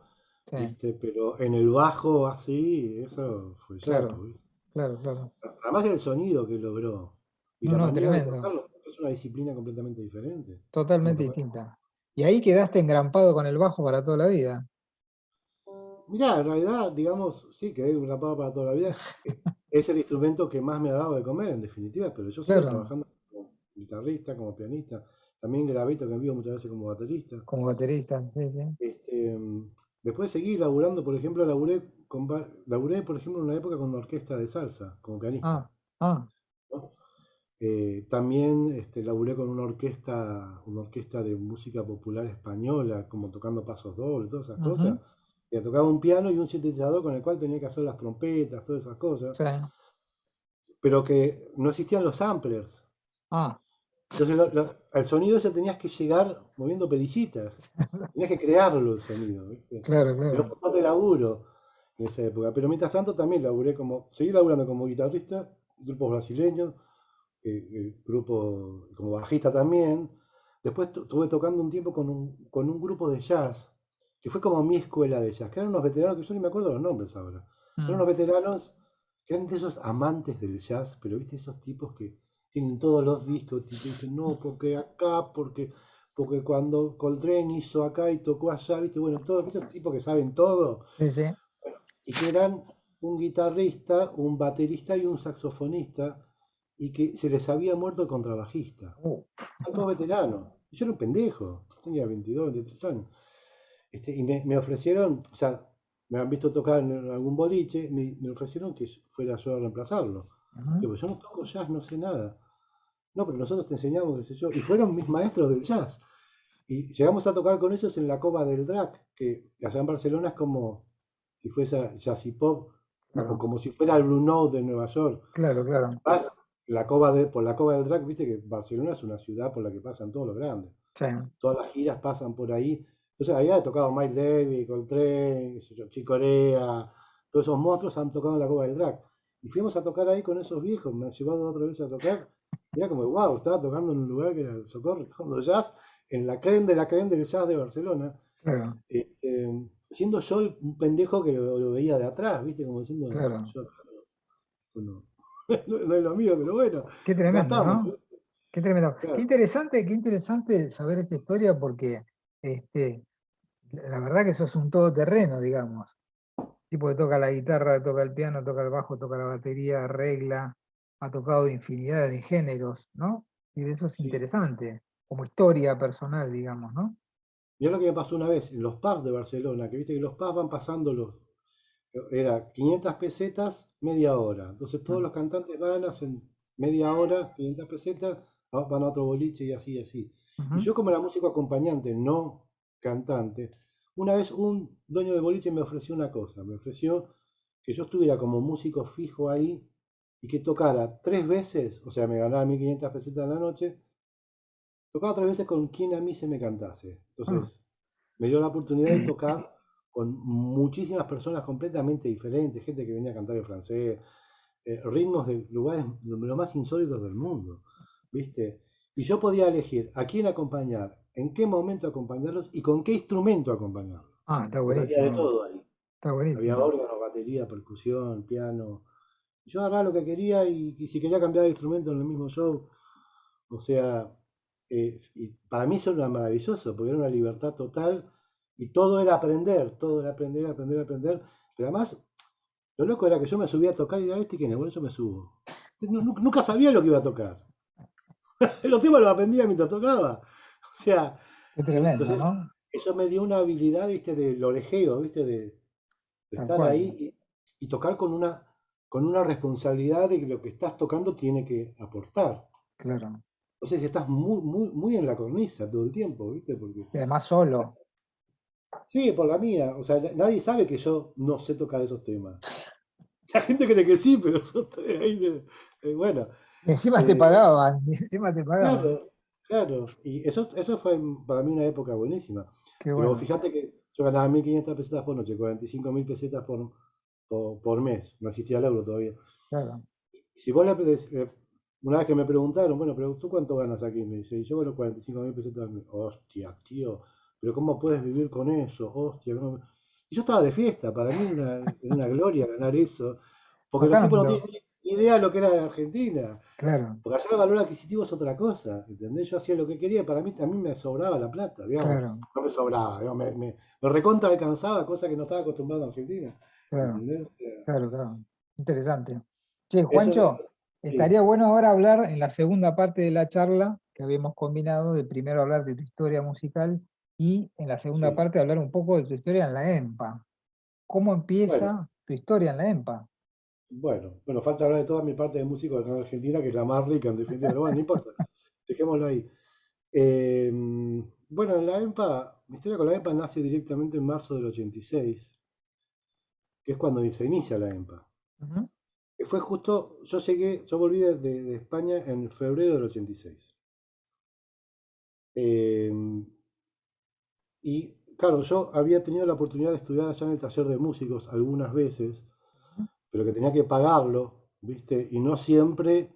sí, viste, pero en el bajo así, eso fue Jaco, claro, ¿viste? claro, claro. Además el sonido que logró y No, la no, manera de tremendo, tocarlo, porque es una disciplina completamente diferente. Como totalmente tocar. distinta. Y ahí quedaste engrampado con el bajo para toda la vida. Mirá, en realidad, digamos, sí, quedé grabado para toda la vida. Es el instrumento que más me ha dado de comer, en definitiva, pero yo sigo Claro, trabajando como guitarrista, como pianista. También grabé, toqué en vivo muchas veces como baterista. como baterista, sí, sí. Este, después seguí laburando, por ejemplo, laburé, por ejemplo, en una época con una orquesta de salsa, como pianista, Ah, ah, ¿no? También laburé con una orquesta de música popular española, como tocando pasos dobles, todas esas cosas. ujú, Y tocaba un piano y un sintetizador con el cual tenía que hacer las trompetas, todas esas cosas, sí. pero que no existían los samplers. Ah, Entonces al sonido ese tenías que llegar moviendo perillitas, tenías que crearlo el sonido, ¿viste? claro, Era un claro. poco de laburo en esa época, pero mientras tanto también seguí laburando como guitarrista, grupos brasileños, grupo como bajista también. Después estuve tocando un tiempo con un grupo de jazz, que fue como mi escuela de jazz, que eran unos veteranos, que yo ni me acuerdo los nombres ahora. Eran Mm, unos veteranos que eran de esos amantes del jazz, pero viste esos tipos que tienen todos los discos y te dicen, no, porque acá, porque cuando Coltrane hizo acá y tocó allá, viste, bueno, todos esos tipos que saben todo, sí, sí. y que eran un guitarrista, un baterista y un saxofonista, y que se les había muerto el contrabajista. Uh, Eran todos veteranos. Y yo era un pendejo, tenía 22, 23 años. Y me ofrecieron, o sea, me han visto tocar en algún boliche, me ofrecieron que fuera yo a reemplazarlo. ujú. Digo, yo no toco jazz, no sé nada. No, pero nosotros te enseñamos, qué sé yo. Y fueron mis maestros del jazz. Y llegamos a tocar con ellos en la Cova del Drac, que allá en Barcelona es como si fuese jazz y pop, ¿no? O Claro, como si fuera el Blue Note de Nueva York. claro, claro. Vas por la Cova del Drac, viste que Barcelona es una ciudad por la que pasan todos los grandes. Sí. Todas las giras pasan por ahí. Entonces ahí ha tocado Mike Davis, Coltrane, qué sé yo, Chick Corea, todos esos monstruos han tocado en la Copa del Drag. Y fuimos a tocar ahí con esos viejos, me han llevado otra vez a tocar. Y era como, wow, estaba tocando en un lugar que era el Socorro, tocando jazz, en la creme de la creme del jazz de Barcelona. Claro, Siendo yo un pendejo que lo veía de atrás, ¿viste? Como diciendo, claro. yo esto no, no es lo mío, pero bueno, Qué acá tremendo, estamos. ¿no? Qué tremendo. Claro. Qué interesante saber esta historia porque este, la verdad que sos un todoterreno, digamos. Tipo que toca la guitarra, toca el piano, toca el bajo, toca la batería, arregla, ha tocado infinidad de géneros, ¿no? Y eso es Sí. interesante, como historia personal, digamos, ¿no? Mirá lo que me pasó una vez en los pubs de Barcelona, que viste que los pubs van pasando era 500 pesetas, media hora. Entonces todos Mm. los cantantes van, hacen media hora, 500 pesetas, van a otro boliche y así, así. Y Ujú. yo como era músico acompañante, no cantante, una vez un dueño de boliche me ofreció una cosa, me ofreció que yo estuviera como músico fijo ahí y que tocara 3 veces, o sea, me ganaba 1500 pesetas en la noche, tocaba 3 veces con quien a mí se me cantase. Ah, Entonces, me dio la oportunidad de tocar con muchísimas personas completamente diferentes, gente que venía a cantar en francés, ritmos de lugares lo más insólitos del mundo, ¿viste? Y yo podía elegir a quién acompañar, en qué momento acompañarlos y con qué instrumento acompañarlos. está Porque había de buenísimo, todo ahí. está Había buenísimo. órgano, batería, percusión, piano. Yo agarraba lo que quería y si quería cambiar de instrumento en el mismo show, o sea, y para mí eso era maravilloso, porque era una libertad total y todo era aprender, aprender, aprender. Pero además, lo loco era que yo me subía a tocar y era este que en el bolso me subo. Nunca sabía lo que iba a tocar. Los temas los aprendía mientras tocaba. O sea, Qué tremendo, entonces ¿no? eso me dio una habilidad, viste, del orejeo, viste, de Tal estar cual, ahí y tocar con una responsabilidad de que lo que estás tocando tiene que aportar. claro. Entonces estás muy, muy, muy en la cornisa todo el tiempo, ¿viste? Porque, Y además solo. sí, por la mía, o sea, nadie sabe que yo no sé tocar esos temas. La gente cree que sí, pero yo estoy ahí bueno, Y encima te eh, pagaban, y encima te pagaban. claro, claro, y eso fue para mí una época buenísima. Qué Pero bueno, fíjate que yo ganaba 1500 pesetas por noche, 45.000 pesetas por mes, no existía el euro todavía. claro. Si vos una vez que me preguntaron, bueno, pero ¿tú cuánto ganas aquí? Me dice, y yo gano 45.000 pesetas al mes. Hostia, tío, pero ¿cómo puedes vivir con eso? Hostia, y yo estaba de fiesta, para mí era una gloria ganar eso, porque los tipos no Tocando, tienen ni idea de lo que era en Argentina, claro, porque allá el valor adquisitivo es otra cosa, ¿entendés? Yo hacía lo que quería, para mí también me sobraba la plata, digamos, claro, no me sobraba, digamos, me recontra alcanzaba, cosa que no estaba acostumbrado en Argentina, claro, ¿entendés? O sea, claro, claro. Interesante. Che, eso, Juancho, sí, estaría bueno ahora hablar en la segunda parte de la charla que habíamos combinado, de primero hablar de tu historia musical y en la segunda sí. parte hablar un poco de tu historia en la EMPA. ¿Cómo Bueno. empieza tu historia en la EMPA? Bueno, falta hablar de toda mi parte de músico acá en Argentina, que es la más rica en definitiva, pero bueno, no importa, dejémoslo ahí. Eh, bueno, en la EMPA, mi historia con la EMPA nace directamente en marzo del 86, que es cuando se inicia la EMPA. Ujú. Que fue justo, yo volví de España en febrero del 86. Eh, y claro, yo había tenido la oportunidad de estudiar allá en el taller de músicos algunas veces, pero que tenía que pagarlo, ¿viste? Y no siempre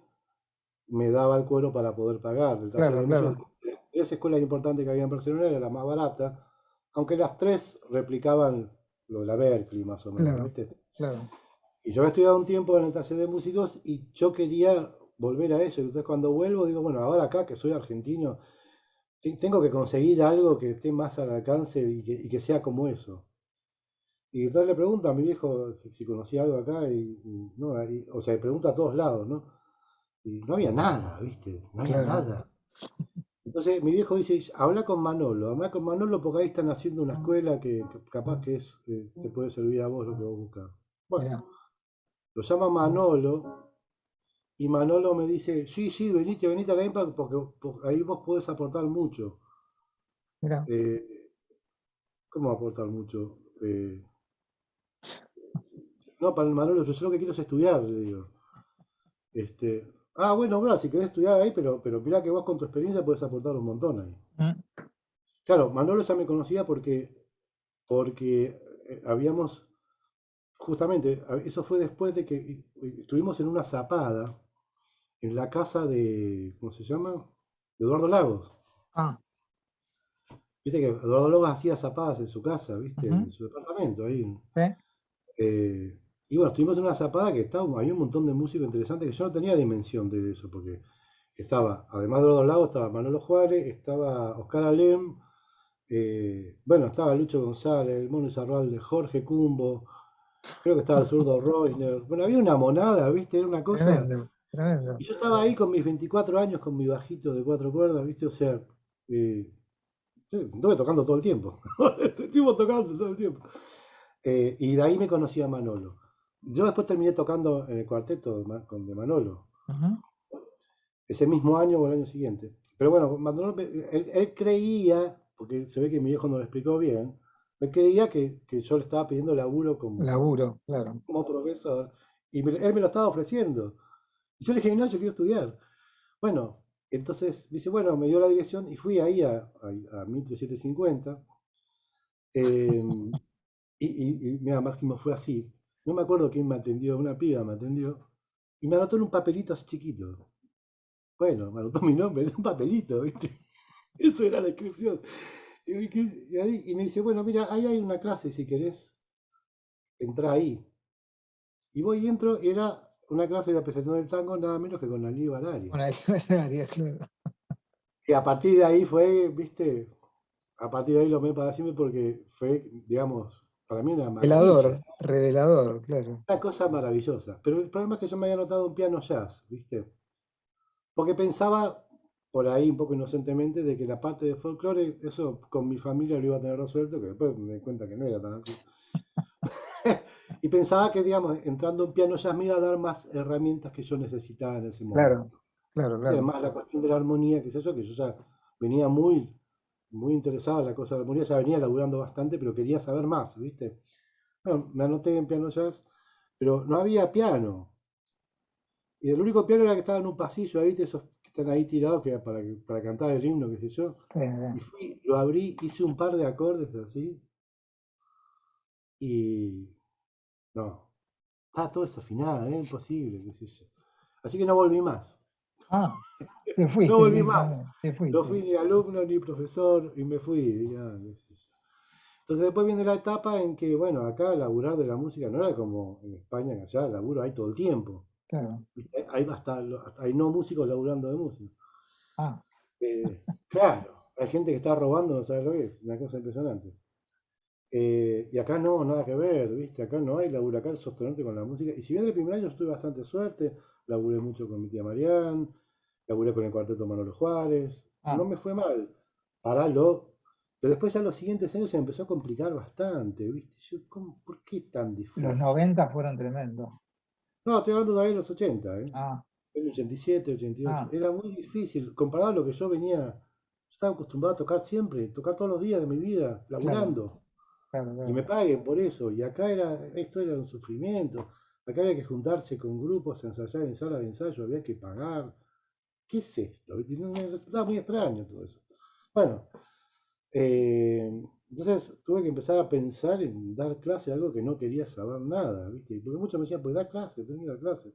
me daba el cuero para poder pagar. El taller Claro, de música, claro, tres escuelas importantes que había en Barcelona, era la más barata, aunque las tres replicaban lo de la Berkeley más o menos, claro, ¿viste? claro, Y yo había estudiado un tiempo en el taller de músicos y yo quería volver a eso. Entonces cuando vuelvo digo, bueno, ahora acá que soy argentino, sí, tengo que conseguir algo que esté más al alcance y que sea como eso. Y entonces le pregunto a mi viejo si conocía algo acá y no, o sea, le pregunta a todos lados, ¿no? Y no había nada, ¿viste? No había claro. nada. Entonces mi viejo dice, habla con Manolo porque ahí están haciendo una escuela que capaz que te puede servir a vos lo que vos buscas. Bueno, Mirá, lo llama Manolo y Manolo me dice, sí, sí, venite a la IMPA porque ahí vos podés aportar mucho. mirá. Eh, ¿Cómo aportar mucho? No, para el Manolo, yo lo que quiero es estudiar, le digo. Bueno, bro, si querés estudiar ahí, pero mirá que vos con tu experiencia podés aportar un montón ahí. Mm. Claro, Manolo ya me conocía porque habíamos, justamente, eso fue después de que estuvimos en una zapada en la casa de, ¿cómo se llama? De Eduardo Lagos. Ah, Viste que Eduardo Lagos hacía zapadas en su casa, viste, en ujú, su departamento ahí. sí, Y bueno, estuvimos en una zapada que estaba, había un montón de músicos interesantes que yo no tenía dimensión de eso, porque estaba, además de Eduardo Lagos, estaba Manolo Juárez, estaba Oscar Alem, bueno, estaba Lucho González, el Mono Izarralde, Jorge Cumbo, creo que estaba el zurdo Reusner. Bueno, había una monada, ¿viste? Era una cosa. tremendo, tremendo. Y yo estaba ahí con mis 24 años, con mi bajito de 4 cuerdas, ¿viste? O sea, eh, sí, estuve tocando todo el tiempo. Estuvimos tocando todo el tiempo. Y de ahí me conocí a Manolo. Yo después terminé tocando en el cuarteto de Manolo, Ujú. ese mismo año o el año siguiente. Pero bueno, Manolo, él creía, porque se ve que mi viejo no lo explicó bien, él creía que yo le estaba pidiendo laburo Laburo, claro. como profesor, y él me lo estaba ofreciendo. Y yo le dije, no, yo quiero estudiar. Bueno, entonces dice, bueno, me dio la dirección y fui ahí a 1750. eh, y mira, Máximo fue así. No me acuerdo quién me atendió, una piba me atendió. Y me anotó en un papelito así chiquito. Bueno, me anotó mi nombre en un papelito, ¿viste? Eso era la inscripción. Y me dice, bueno, mira, ahí hay una clase, si querés, entra ahí. Y voy y entro, y era una clase de apreciación del tango, nada menos que con Aníbal Arias. Una área, claro. Y a partir de ahí fue, ¿viste? A partir de ahí lo amé para siempre porque fue, digamos, para mí una maravilla. Revelador, revelador, claro. Una cosa maravillosa. Pero el problema es que yo me había notado un piano jazz, ¿viste? Porque pensaba, por ahí un poco inocentemente, de que la parte de folclore, eso con mi familia lo iba a tener resuelto, que después me di cuenta que no era tan así. Y pensaba que, digamos, entrando en piano jazz me iba a dar más herramientas que yo necesitaba en ese Claro, momento. claro, Y claro. además la cuestión de la armonía, qué sé yo, que yo ya venía muy interesado en la cosa de la armonía, ya venía laburando bastante, pero quería saber más, ¿viste? Bueno, me anoté en piano jazz, pero no había piano. Y el único piano era que estaba en un pasillo, ¿viste? Esos que están ahí tirados que para cantar el himno, qué sé yo. Sí, Y sí. fui, lo abrí, hice un par de acordes así, y no, estaba todo desafinado, era imposible, qué sé yo. Así que no volví más. Ah, te No fuiste volví más. directamente, te No fuiste. fui ni alumno ni profesor y me fui. Ya, qué sé yo. Entonces después viene la etapa en que, bueno, acá laburar de la música no era como en España, que allá laburo hay todo el tiempo. Claro. ¿Viste? Hay no músicos laburando de música. Ah, Claro, hay gente que está robando, no sabes lo que es, una cosa impresionante. Y acá no, nada que ver, ¿viste? Acá no hay laburo, acá es sostenerte con la música. Y si bien el primer año tuve bastante suerte, laburé mucho con mi tía Marián, laburé con el cuarteto Manolo Juárez, no ah. me fue mal. Paralo. Pero después ya los siguientes años se empezó a complicar bastante, ¿viste? Yo, ¿por qué es tan Los difícil? 90 fueron tremendos. No, estoy hablando todavía de los 80, ¿eh? Ah, En 87, 88. ah, Era muy difícil, comparado a lo que yo venía. Yo estaba acostumbrado a tocar siempre, tocar todos los días de mi vida, claro, laburando. claro, Y me claro. paguen por eso. Y acá esto era un sufrimiento. Acá había que juntarse con grupos, a ensayar en salas de ensayo, había que pagar. ¿Qué es esto? ¿Viste? Me resultaba muy extraño todo eso. Bueno, entonces tuve que empezar a pensar en dar clase, algo que no quería saber nada, ¿viste? Porque muchos me decían, pues da clase, tenés que dar clase.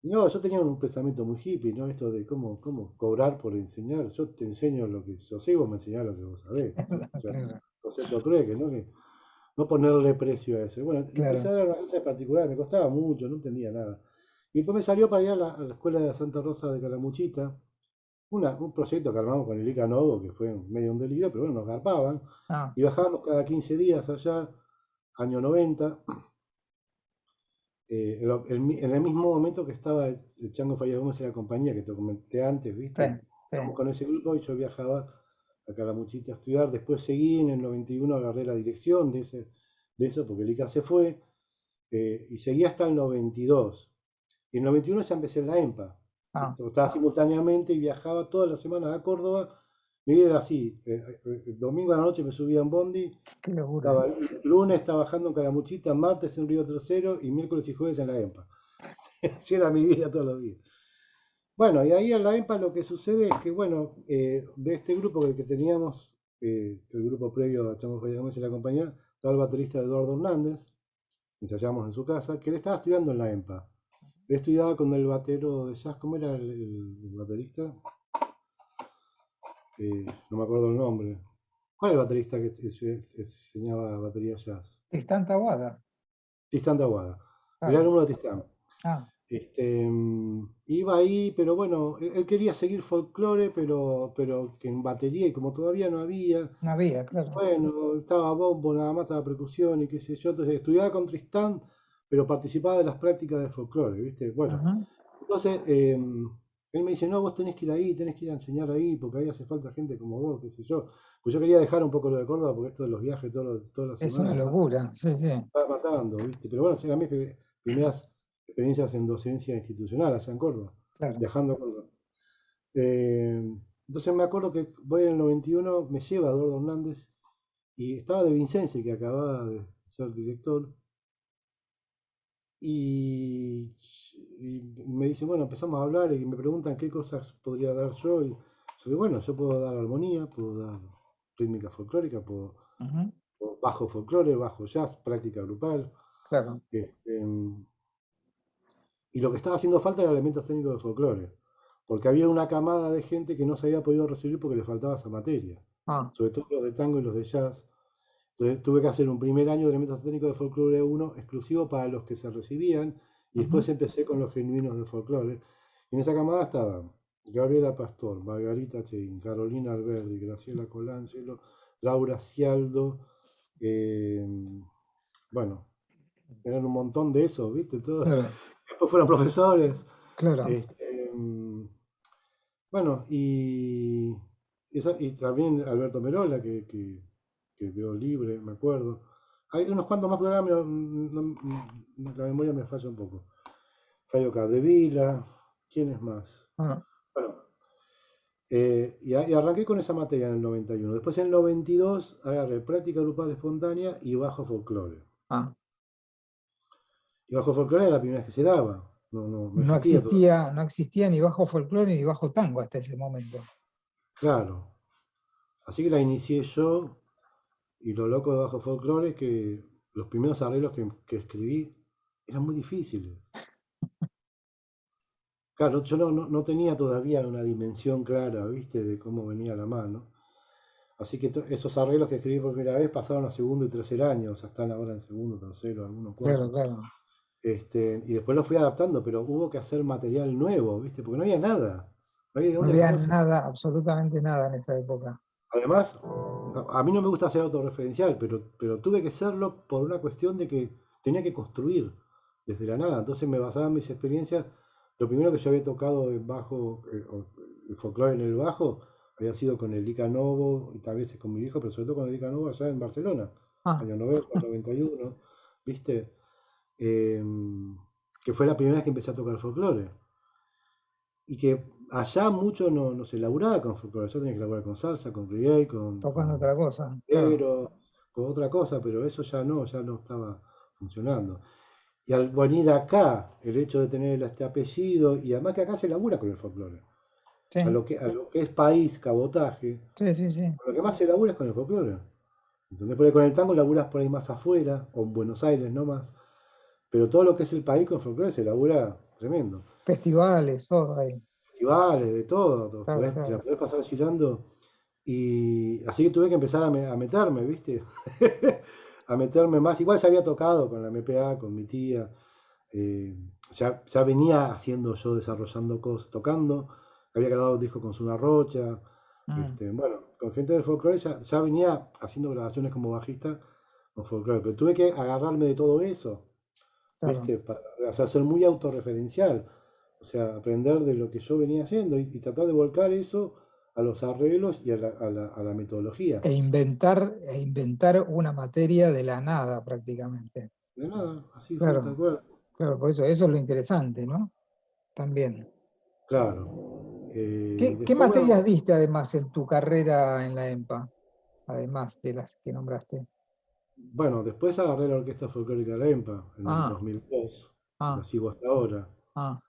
No, yo tenía un pensamiento muy hippie, ¿no? Esto de cómo cobrar por enseñar. Yo te enseño lo que yo sé y vos me enseñás lo que vos sabés. O sea, Claro, concepto trueque, ¿no? Que no ponerle precio a eso. Y bueno, le empecé claro. a dar una clase particular, me costaba mucho, no entendía nada. Y después me salió para ir a la escuela de Santa Rosa de Calamuchita, un proyecto que armamos con el ICA Novo, que fue medio un delirio, pero bueno, nos garpaban. Ah, Y bajábamos cada 15 días allá, año 90, en el mismo momento que estaba el Chango Farías Gómez en la compañía que te comenté antes, sí, ¿viste? sí. Estábamos con ese grupo y yo viajaba a Calamuchita a estudiar. Después seguí en el 91, agarré la dirección de eso porque el ICA se fue y seguí hasta el 92. Y en el 91 ya empecé en la EMPA. Ah, Estaba simultáneamente y viajaba todas las semanas a Córdoba. Mi vida era así. El domingo a la noche me subía en Bondi. qué locura. Estaba lunes trabajando en Calamuchita, martes en Río Tercero y miércoles y jueves en la EMPA. Así era mi vida todos los días. Bueno, y ahí en la EMPA lo que sucede es que, bueno, de este grupo que teníamos que el grupo previo a Chango Falla Gómez y la compañía, estaba el baterista Eduardo Hernández, ensayamos en su casa, que él estaba estudiando en la EMPA. Él estudiaba con el batero de jazz, ¿cómo era el baterista? No me acuerdo el nombre. ¿Cuál es el baterista que enseñaba batería jazz? Tristán Taboada. Tristán de Aguada. Era el Claro. número de Tristán. Ah, Iba ahí, pero bueno, él quería seguir folclore, pero que en batería, y como todavía no había, no había, claro. bueno, estaba bombo, nada más estaba percusión y qué sé yo. Entonces estudiaba con Tristán, pero participaba de las prácticas de folclore, ¿viste? Bueno, Ujú. entonces él me dice, no, vos tenés que ir ahí, tenés que ir a enseñar ahí, porque ahí hace falta gente como vos, qué sé yo. Pues yo quería dejar un poco lo de Córdoba, porque esto de los viajes todas las Es semanas una locura, sí, sí, estaba matando, ¿viste? Pero bueno, eran mis primeras experiencias en docencia institucional allá en Córdoba, claro. viajando a Córdoba. Eh, entonces me acuerdo que voy en el 91, me lleva Eduardo Hernández y estaba de Vincenzi, que acababa de ser director, y, y me dice, bueno, empezamos a hablar y me preguntan qué cosas podría dar yo. Y yo digo, bueno, yo puedo dar armonía, puedo dar rítmica folclórica, Ujú. puedo bajo folclore, bajo jazz, práctica grupal. Claro. Este, y lo que estaba haciendo falta eran elementos técnicos de folclore, porque había una camada de gente que no se había podido recibir porque le faltaba esa materia, Ah, sobre todo los de tango y los de jazz. Entonces tuve que hacer un primer año de elementos técnicos de folclore uno exclusivo para los que se recibían y ujú. después empecé con los genuinos de folclore. Y en esa camada estaban Gabriela Pastor, Margarita Chein, Carolina Alberdi, Graciela Colangelo, Laura Cialdo, eh, bueno, eran un montón de esos, ¿viste? Todos. Claro, Después fueron profesores. claro. Este, bueno, y también Alberto Merola, que quedó libre, me acuerdo. Hay unos cuantos más programas, la memoria me falla un poco. Cayo Capdevila, ¿quién es más? Bueno, Bueno, y arranqué con esa materia en el 91. Después en el 92 agarré práctica grupal espontánea y bajo folclore. ah, Y bajo folclore era la primera vez que se daba, no no existía todavía. existía, no existía ni bajo folclore ni bajo tango hasta ese momento. Claro, así que la inicié yo. Y lo loco de Bajo Folklore es que los primeros arreglos que escribí eran muy difíciles. Claro, yo no tenía todavía una dimensión clara, ¿viste? De cómo venía la mano. Así que esos arreglos que escribí por primera vez pasaron a segundo y tercer año, o sea, están ahora en segundo, tercero, algunos Claro, cuarto. claro. Y después los fui adaptando, pero hubo que hacer material nuevo, ¿viste? Porque no había nada. No había de No dónde había agarrarse. nada, absolutamente nada en esa época. Además, a mí no me gusta ser autorreferencial, pero tuve que serlo por una cuestión de que tenía que construir desde la nada. Entonces me basaba en mis experiencias. Lo primero que yo había tocado en bajo, el folclore en el bajo, había sido con el Ica Novo, y tal vez con mi hijo, pero sobre todo con el Ica Novo allá en Barcelona, Ah, año 90, 91, ¿viste? Eh, que fue la primera vez que empecé a tocar folclore. Y que allá mucho no se laburaba con folclore, allá tenía que laburar con salsa, con reggae, tocando con otra cosa, claro. pero con otra cosa, pero eso ya no estaba funcionando. Y al venir acá, el hecho de tener este apellido, y además que acá se labura con el folclore, Sí, a lo que es país, cabotaje, sí, sí, sí. lo que más se labura es con el folclore. Entonces, por ahí con el tango laburas por ahí más afuera, o en Buenos Aires no más, pero todo lo que es el país con folclore se labura tremendo. Festivales, todo ahí. Festivales, de todo, Claro, te la claro. podés pasar girando. Y así que tuve que empezar a meterme, ¿viste? A meterme más. Igual ya había tocado con la MPA, con mi tía. eh, ya venía haciendo yo, desarrollando cosas, tocando. Había grabado un disco con Zuna Rocha. Mm, Bueno, con gente del folclore ya venía haciendo grabaciones como bajista con folclore. Pero tuve que agarrarme de todo eso, claro. ¿viste? Para, o sea, ser muy autorreferencial. O sea, aprender de lo que yo venía haciendo y tratar de volcar eso a los arreglos y a la metodología. E inventar una materia de la nada prácticamente. De nada, así fue, tal Claro, cual. claro, por eso es lo interesante, ¿no? También. Claro. Qué Después, materias bueno, diste además en tu carrera en la EMPA? Además de las que nombraste. después agarré la Orquesta Folclórica de la EMPA en el Ah, 2002, la ah, sigo hasta ahora, ah,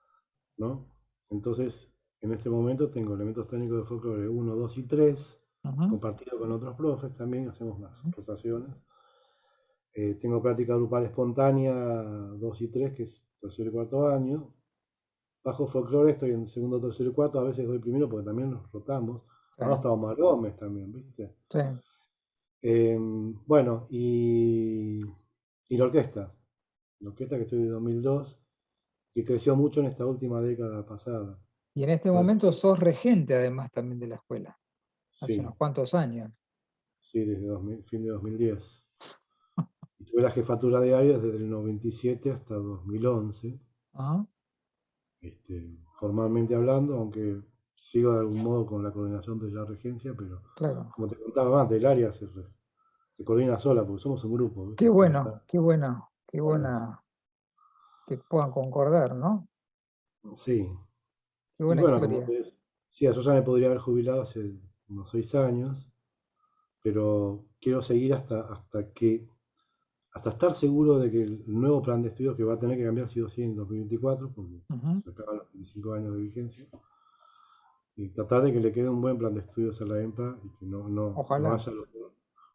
¿no? Entonces, en este momento tengo elementos técnicos de folclore uno 2 y 3 Ujú. compartido con otros profes también, hacemos las rotaciones. Tengo práctica grupal espontánea 2 y 3 que es tercero y cuarto año. Bajo folclore estoy en segundo, tercero y cuarto, a veces doy primero porque también nos rotamos. Sí, Ahora está Omar Gómez también, ¿viste? sí. Bueno, y la orquesta que estoy de 2002, que creció mucho en esta última década pasada. Y en este Bueno, momento sos regente además también de la escuela, hace sí, unos cuantos años. sí, desde fin de 2010. Y tuve la jefatura de áreas desde el 97 hasta 2011, Ajá, formalmente hablando, aunque sigo de algún modo con la coordinación de la regencia, pero claro. como te contaba antes, el área se coordina sola porque somos un grupo, Qué ¿viste? bueno, qué bueno, qué Bueno, buena que puedan concordar, ¿no? sí. Qué Y buena bueno, como historia. te decía, yo ya me podría haber jubilado hace unos 6 años, pero quiero seguir hasta estar seguro de que el nuevo plan de estudios que va a tener que cambiar sí o sí en 2024, porque Ujú. se acaban los 25 años de vigencia, y tratar de que le quede un buen plan de estudios a la EMPA y que no Ojalá. haya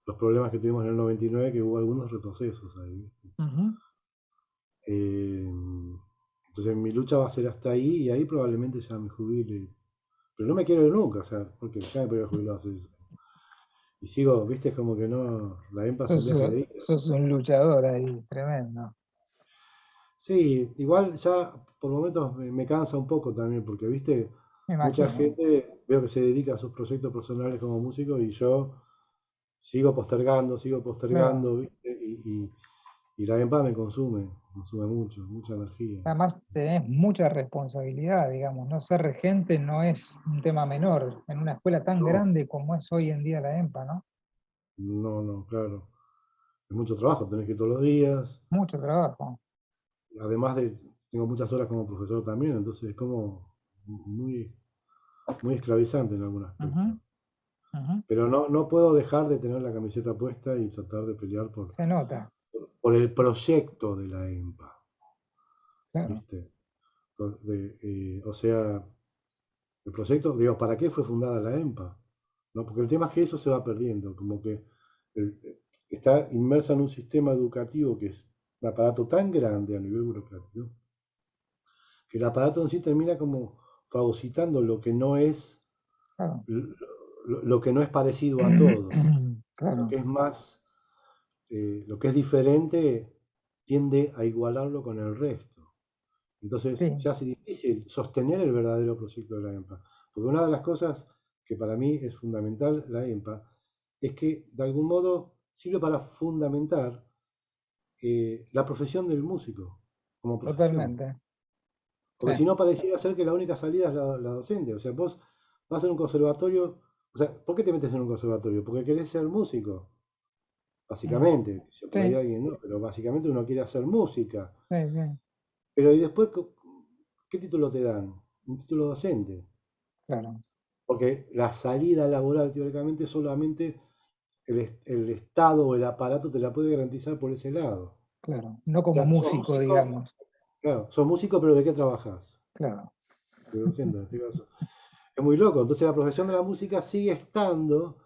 los problemas que tuvimos en el 99, que hubo algunos retrocesos ahí, ¿viste? Ujú. Eh, entonces mi lucha va a ser hasta ahí y ahí probablemente ya me jubile. Pero no me quiero ir nunca, o sea, porque ya me podría jubilar hace 6 años. Y sigo, viste, es como que no, la EMPA es un Sos, viaje de ida. sos un luchador ahí, tremendo. Sí, igual ya por momentos me cansa un poco también, porque viste, Me mucha imagino. gente veo que se dedica a sus proyectos personales como músico y yo sigo Claro. postergando, viste, y la EMPA me consume mucho, mucha energía. Además, tenés mucha responsabilidad, digamos, ¿no? Ser regente no es un tema menor en una escuela tan No, grande como es hoy en día la EMPA, ¿no? no, no, claro. Es mucho trabajo, tenés que ir todos los días, Mucho trabajo. además tengo muchas horas como profesor también, entonces es como muy, muy esclavizante en algún Ujú, aspecto. ujú. Pero no puedo dejar de tener la camiseta puesta y tratar de pelear Se nota, por el proyecto de la EMPA, claro. ¿viste? O sea, el proyecto, digo, ¿para qué fue fundada la EMPA? ¿No? Porque el tema es que eso se va perdiendo, como que está inmersa en un sistema educativo que es un aparato tan grande a nivel burocrático, que el aparato en sí termina como fagocitando Claro. lo que no es parecido a todo. Lo Claro. que es más, lo que es diferente tiende a igualarlo con el resto. Entonces Sí, se hace difícil sostener el verdadero proyecto de la EMPA. Porque una de las cosas que para mí es fundamental la EMPA es que de algún modo sirve para fundamentar la profesión del músico como profesión. totalmente. Sí. Porque si no pareciera ser que la única salida es la docente. O sea, vos vas a un conservatorio, o sea, ¿por qué te metes en un conservatorio? Porque querés ser músico, Mm. básicamente. Yo por ahí Sí, alguien no, pero básicamente uno quiere hacer música. sí, sí, Pero ¿y después qué título te dan? Un título docente. claro, Porque la salida laboral, teóricamente, solamente el Estado o el aparato te la puede garantizar por ese lado. claro. No O como sea, sos músico, músico, digamos. claro, sos músico, pero ¿de qué trabajás? Claro. De docente, en este caso. Es muy loco. Entonces la profesión de la música sigue estando,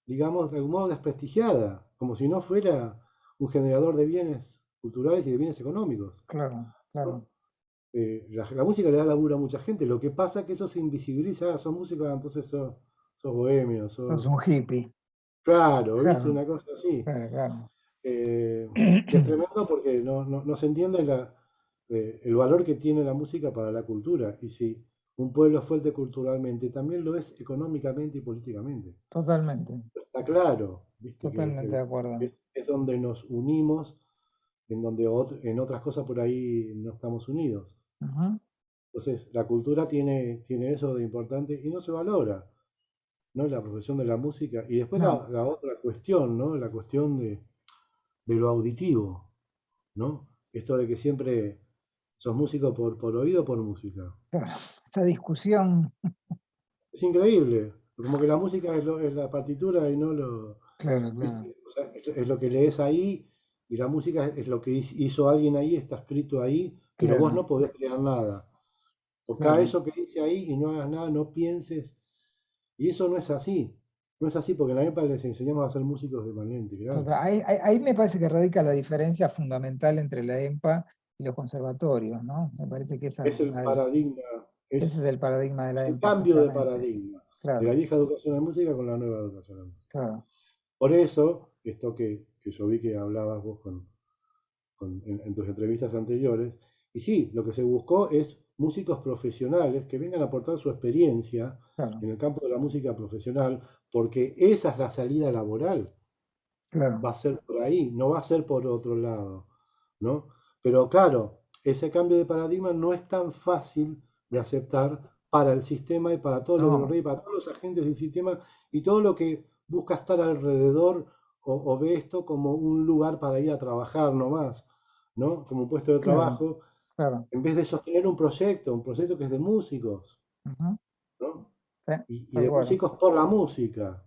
digamos, de algún modo desprestigiada, como si no fuera un generador de bienes culturales y de bienes económicos, Claro, ¿no? claro. La música le da laburo a mucha gente. Lo que pasa es que eso se invisibiliza. Sos músico, entonces sos bohemio, Sos sos... un hippie. Claro, ¿viste? Claro, Una cosa así. claro, claro. Eh, que es tremendo porque no se entiende el valor que tiene la música para la cultura. Y si un pueblo es fuerte culturalmente, también lo es económicamente y políticamente. Totalmente, Está claro, ¿viste? totalmente de Que acuerdo. es donde nos unimos, en donde en otras cosas por ahí no estamos unidos. Ujú. Entonces, la cultura tiene eso de importante y no se valora, ¿no? La profesión de la música. Y después No, la otra cuestión, ¿no? La cuestión de lo auditivo, ¿no? Esto de que siempre sos músico por oído o por música. claro. Esa discusión, Es increíble, como que la música es la partitura y no claro, claro, ¿viste? O sea, es lo que lees ahí y la música es lo que hizo alguien ahí, está escrito ahí, pero vos claro, no podés crear nada. Tocá claro. eso que dice ahí y no hagas nada, no pienses. Y eso no es así. No es así, porque en la EMPA les enseñamos a ser músicos de manera integral. Ahí me parece que radica la diferencia fundamental entre la EMPA y los conservatorios, ¿no? Me parece que esa es Es el paradigma, ese es el paradigma de es la el EMPA, cambio de justamente. paradigma de la Claro, vieja educación en música con la nueva educación en música. claro, Por eso, esto que yo vi que hablabas vos en tus entrevistas anteriores, y sí, lo que se buscó es músicos profesionales que vengan a aportar su experiencia claro, en el campo de la música profesional, porque esa es la salida laboral, claro. va a ser por ahí, no va a ser por otro lado, ¿no? Pero claro, ese cambio de paradigma no es tan fácil de aceptar para el sistema y para todo lo que lo No, rodea, para todos los agentes del sistema y todo lo que busca estar alrededor o ve esto como un lugar para ir a trabajar nomás, ¿no? Como un puesto de claro, trabajo, claro. en vez de sostener un proyecto que es de músicos, Ujú, ¿no? sí, Y tal de cual, músicos por la música,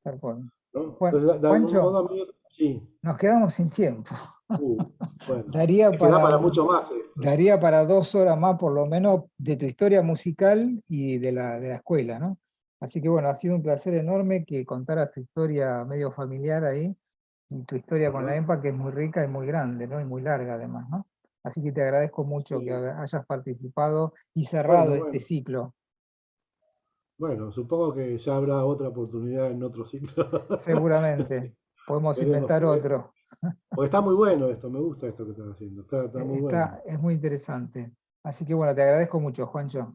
tal cual. ¿no? Bueno, Entonces, de algún modo, Juancho, a mí, sí, nos quedamos sin tiempo. uh, bueno, Daría es que da para, para mucho más esto. daría para 2 horas más, por lo menos, de tu historia musical y de la escuela, ¿no? Así que bueno, ha sido un placer enorme que contaras tu historia medio familiar ahí, y tu historia con la Ajá. EMPA, que es muy rica y muy grande, ¿no? Y muy larga además, ¿no? Así que te agradezco mucho que Sí. hayas participado y cerrado Bueno, este bueno. ciclo. Bueno, supongo que ya habrá otra oportunidad en otro ciclo. Seguramente podemos Veremos, inventar otro. porque está muy bueno esto, me gusta esto que estás haciendo, está muy bueno. Es muy interesante. Así que bueno, te agradezco mucho, Juancho.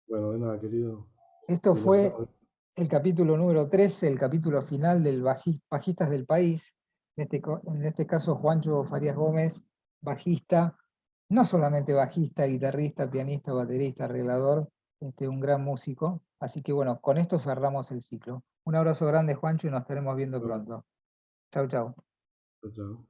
Bueno, de nada, querido. Esto Y nos fue estamos... el capítulo número 13, el capítulo final del Bajistas del País. En este caso, Juancho Farías Gómez, bajista, no solamente bajista, guitarrista, pianista, baterista, arreglador, un gran músico. Así que bueno, con esto cerramos el ciclo. Un abrazo grande, Juancho, y nos estaremos viendo pronto. Chau, chau. Chao, chao.